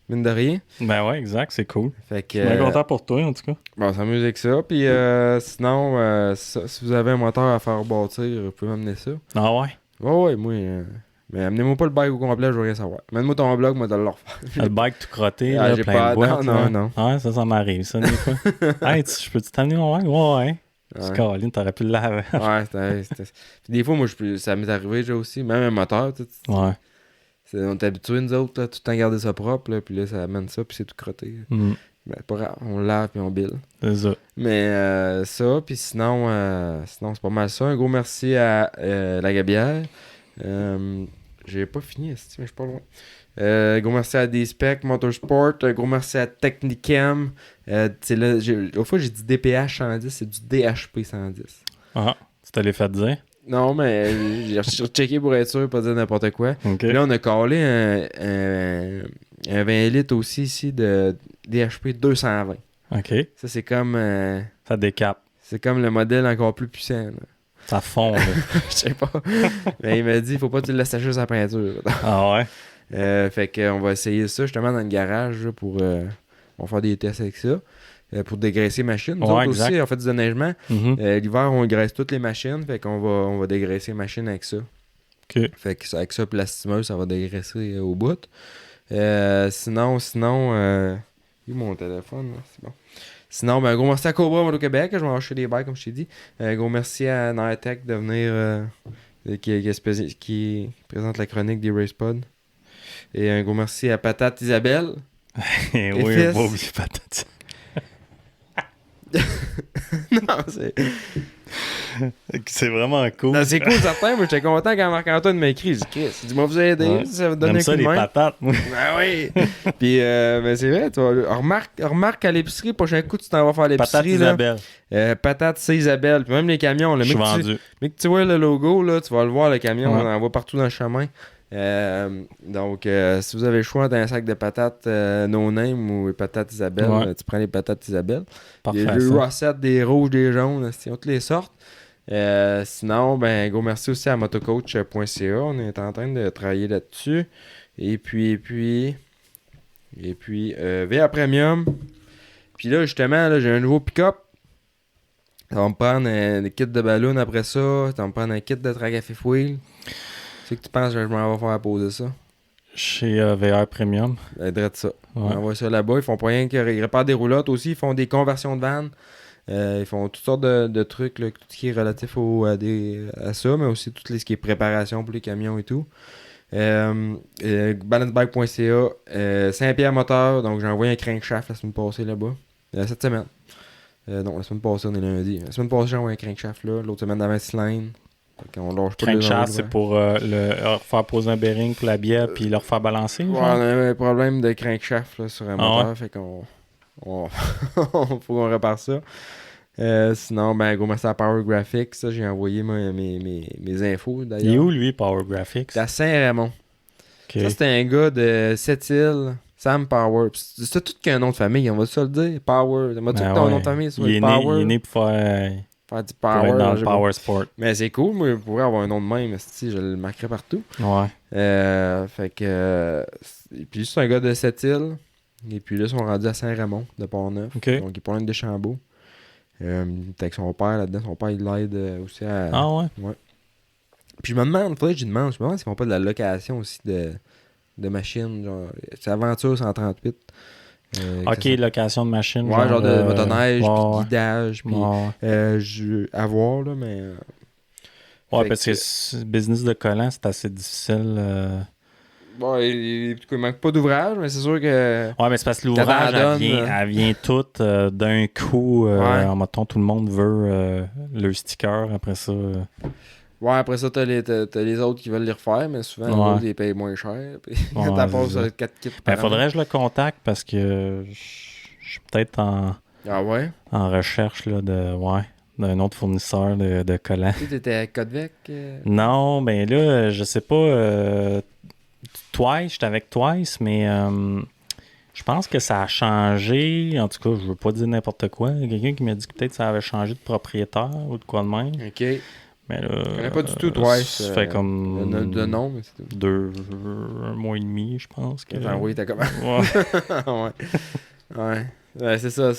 Speaker 1: mine de rien.
Speaker 2: Ben ouais, exact, c'est cool.
Speaker 1: Fait que,
Speaker 2: je suis bien content pour toi, en tout cas.
Speaker 1: Bon, on s'amuse avec ça. Puis sinon, si vous avez un moteur à faire bâtir, vous pouvez m'amener ça.
Speaker 2: Ah ouais?
Speaker 1: Ouais, moi. Mais amenez-moi pas le bike au complet, je veux rien savoir. Mets-moi ton blog, moi, de le refaire.
Speaker 2: Le bike tout crotté,
Speaker 1: là,
Speaker 2: j'ai plein de boîtes.
Speaker 1: Non.
Speaker 2: Ah ouais, ça m'arrive, ça, des fois. Hey, je peux-tu t'amener mon bike? Ouais. Caroline, t'aurais pu le laver.
Speaker 1: Ouais, c'était... Puis des fois, moi, ça m'est arrivé déjà aussi, même un moteur, tu sais.
Speaker 2: Ouais.
Speaker 1: On est habitués, nous autres, là, tout le temps garder ça propre, là, puis là, ça amène ça, puis c'est tout crotté. Ben, pas grave, on le lave, puis on bille.
Speaker 2: C'est ça.
Speaker 1: Mais ça, puis sinon, c'est pas mal ça. Un gros merci à la Gabière. J'ai pas fini, mais je suis pas loin. Gros merci à D-Spec Motorsport. Gros merci à Technicam. Au fois, j'ai dit DPH 110, c'est du DHP 110.
Speaker 2: Ah, tu t'allais fait dire?
Speaker 1: Non, mais j'ai checké pour être sûr, pas dire n'importe quoi.
Speaker 2: Okay.
Speaker 1: Là, on a collé un 20 litres aussi ici de DHP 220.
Speaker 2: OK.
Speaker 1: Ça, c'est comme...
Speaker 2: ça décape.
Speaker 1: C'est comme le modèle encore plus puissant. Là.
Speaker 2: Ça fond, là.
Speaker 1: Je sais pas. Mais il m'a dit, faut pas que tu le laisses sécher sa peinture.
Speaker 2: Ah ouais?
Speaker 1: Fait qu'on va essayer ça justement dans le garage là, pour... on va faire des tests avec ça. Pour dégraisser les machines. Nous autres aussi, on fait du déneigement. L'hiver, on graisse toutes les machines. Fait qu'on va dégraisser les machines avec ça.
Speaker 2: Okay.
Speaker 1: Fait que avec ça, la stimeuse, ça va dégraisser au bout. Sinon... il y a mon téléphone, là, c'est bon. Sinon, gros merci à Cobra Moto-Québec. Je vais acheter des bikes, comme je t'ai dit. Gros merci à Nitech de venir... qui présente la chronique des RacePods. Et un gros merci à Patate Isabelle.
Speaker 2: Oui, on va oublier Patate.
Speaker 1: Non, c'est...
Speaker 2: c'est vraiment cool.
Speaker 1: Non, c'est cool, certain. Moi, j'étais content quand Marc-Antoine m'a écrit. J'ai dit, Chris, dis-moi, vous aider. Ça va te donner un coup de main.
Speaker 2: les patates, moi.
Speaker 1: Ben oui. Puis, c'est vrai. Tu vois, remarque à l'épicerie, prochain coup, tu t'en vas faire l'épicerie.
Speaker 2: Patate Isabelle.
Speaker 1: Patate, c'est Isabelle. Puis même les camions.
Speaker 2: Je suis vendu.
Speaker 1: Mais que tu vois le logo, là, tu vas le voir, le camion. On en voit partout dans le chemin. Donc, si vous avez le choix d'un sac de patates no name ou patates Isabelle, tu prends les patates Isabelle.
Speaker 2: Parfait,
Speaker 1: des Rossettes, des rouges, des jaunes, on toutes les sortes. Sinon, gros merci aussi à motocoach.ca. On est en train de travailler là-dessus. Et puis VA Premium. Puis là, justement, là, j'ai un nouveau pick-up. Ça va me prendre des kits de ballon après ça. Ça va me prendre un kit de track à fifth wheel. C'est que tu penses que je m'en vais faire poser ça?
Speaker 2: Chez VR Premium.
Speaker 1: Drette ça. On envoie ça là-bas. Ils font pas rien qu'ils réparent des roulottes aussi. Ils font des conversions de vannes. Ils font toutes sortes de trucs, là, tout ce qui est relatif à ça, mais aussi tout ce qui est préparation pour les camions et tout. Balancebike.ca, Saint-Pierre Moteur, donc j'ai envoyé un crankshaft la semaine passée là-bas. Cette semaine. Non, la semaine passée, on est lundi. La semaine passée, j'ai envoyé un crankshaft là. L'autre semaine, d'avant Line.
Speaker 2: Crankshaft, c'est pour leur faire poser un bearing pour la bière puis leur faire balancer.
Speaker 1: Ouais, on a un problème de crankshaft là, sur un moteur, fait qu'on faut qu'on répare ça. Sinon, gros merci à Power Graphics. Ça, j'ai envoyé mes infos d'ailleurs.
Speaker 2: Il est où lui, Power Graphics?
Speaker 1: C'est à Saint-Raymond.
Speaker 2: Okay.
Speaker 1: Ça, c'était un gars de Sept-Îles, Sam Power. C'est tout qu'un nom de famille, on va se le dire. Power. Moi, tout ton nom de famille, c'est Power.
Speaker 2: Il est né pour faire
Speaker 1: du Power.
Speaker 2: Pour être dans le Power Sport.
Speaker 1: Mais c'est cool, moi, je pourrais avoir un nom de même, si je le marquerais partout.
Speaker 2: Ouais.
Speaker 1: Fait que. Et puis, c'est un gars de Sept-Îles. Et puis là, ils sont rendus à Saint-Raymond, de Port-Neuf.
Speaker 2: Okay.
Speaker 1: Donc, il est pas loin de Deschambault. Il était avec son père là-dedans. Son père, il l'aide aussi à...
Speaker 2: Ah ouais?
Speaker 1: Ouais. Puis je me demande s'ils font pas de la location aussi de machines. Genre, c'est Aventure 138.
Speaker 2: Ok, location de machines.
Speaker 1: Ouais, genre de motoneige, puis guidage. Puis à voir, là, mais...
Speaker 2: ouais, parce que business de collant, c'est assez difficile...
Speaker 1: Bon, il manque pas d'ouvrage, mais c'est sûr que...
Speaker 2: Ouais, mais c'est parce que l'ouvrage, elle vient toute d'un coup. En mettons, tout le monde veut le sticker. Après ça...
Speaker 1: Ouais, après ça, t'as les autres qui veulent les refaire, mais souvent, les autres, ils payent moins cher. Puis quand t'as passé 4 kits par
Speaker 2: faudrait que je le contacte parce que Je suis peut-être
Speaker 1: Ah ouais?
Speaker 2: en recherche là, d'un autre fournisseur de collants.
Speaker 1: Tu étais à Codevec?
Speaker 2: Non, ben là, je sais pas. Twice, j'étais avec Twice, mais je pense que ça a changé. En tout cas, je veux pas dire n'importe quoi. Il y a quelqu'un qui m'a dit que peut-être ça avait changé de propriétaire ou de quoi de même.
Speaker 1: Ok.
Speaker 2: Mais là,
Speaker 1: Je connais pas du tout Twice.
Speaker 2: Ça fait comme
Speaker 1: de nom, mais c'est tout.
Speaker 2: un mois et demi, je pense.
Speaker 1: Attends, oui, t'as comment?
Speaker 2: Ouais.
Speaker 1: Ouais. Ouais, c'est ça.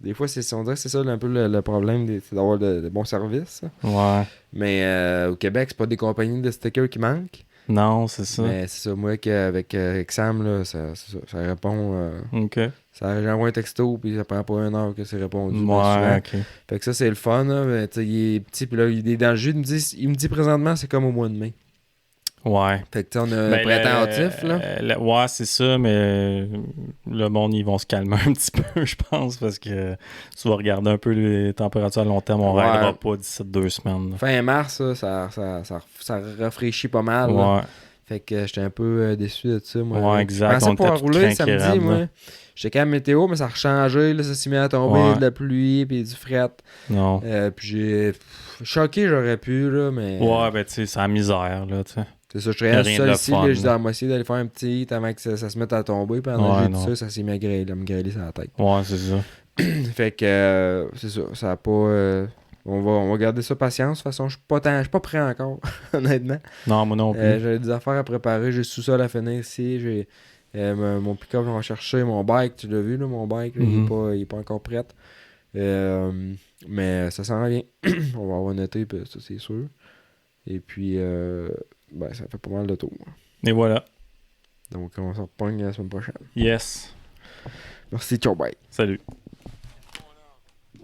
Speaker 1: Des fois, on dirait que c'est ça un peu le problème, c'est d'avoir de bons services.
Speaker 2: Ouais.
Speaker 1: Mais au Québec, c'est pas des compagnies de stickers qui manquent.
Speaker 2: Non, c'est ça.
Speaker 1: Mais c'est ça, moi, avec Exam, là, ça répond.
Speaker 2: OK.
Speaker 1: J'envoie un texto, puis ça prend pas 1 heure que c'est répondu.
Speaker 2: Ouais, OK.
Speaker 1: Fait que ça, c'est le fun, là. Mais tu sais, il est petit, puis là, il est dans le jus. Il me dit présentement, c'est comme au mois de mai.
Speaker 2: Ouais.
Speaker 1: Fait que tu sais, on a un printemps hâtif, là.
Speaker 2: Ouais, c'est ça, mais le monde, ils vont se calmer un petit peu, je pense, parce que tu vas regarder un peu les températures à long terme. On raidera pas d'ici 2 semaines. Là.
Speaker 1: Fin mars, ça rafraîchit pas mal.
Speaker 2: Ouais.
Speaker 1: Là. Fait que j'étais un peu déçu de ça, moi.
Speaker 2: Ouais, exact.
Speaker 1: Je pensais pouvoir rouler samedi, moi.
Speaker 2: Là.
Speaker 1: J'étais quand même météo, mais ça a rechangé, là, ça s'est mis à tomber, de la pluie, puis du fret.
Speaker 2: Non.
Speaker 1: Puis j'ai... Choqué, j'aurais pu, là, mais...
Speaker 2: Ouais, ben tu sais, c'est la misère, là, tu sais.
Speaker 1: C'est ça, je serais seul ici,
Speaker 2: fun,
Speaker 1: là, je disais à moi aussi d'aller faire un petit avant que ça se mette à tomber, puis pendant que j'ai dit ça s'est mis à me grêler sur la tête.
Speaker 2: Ouais, c'est ça.
Speaker 1: Fait que, c'est ça, ça a pas... On va garder ça patience. De toute façon, je suis pas prêt encore, honnêtement.
Speaker 2: Non, moi non plus.
Speaker 1: J'avais des affaires à préparer. J'ai sous-sol à finir ici. J'ai mon pick-up, je vais chercher. Mon bike, tu l'as vu, là, mon bike, là, il est pas encore prêt. Mais ça s'en vient. On va avoir un été, ça, c'est sûr. Et puis, ça fait pas mal de tours.
Speaker 2: Et voilà.
Speaker 1: Donc, on se repogne la semaine prochaine.
Speaker 2: Yes.
Speaker 1: Merci, ciao, bye.
Speaker 2: Salut.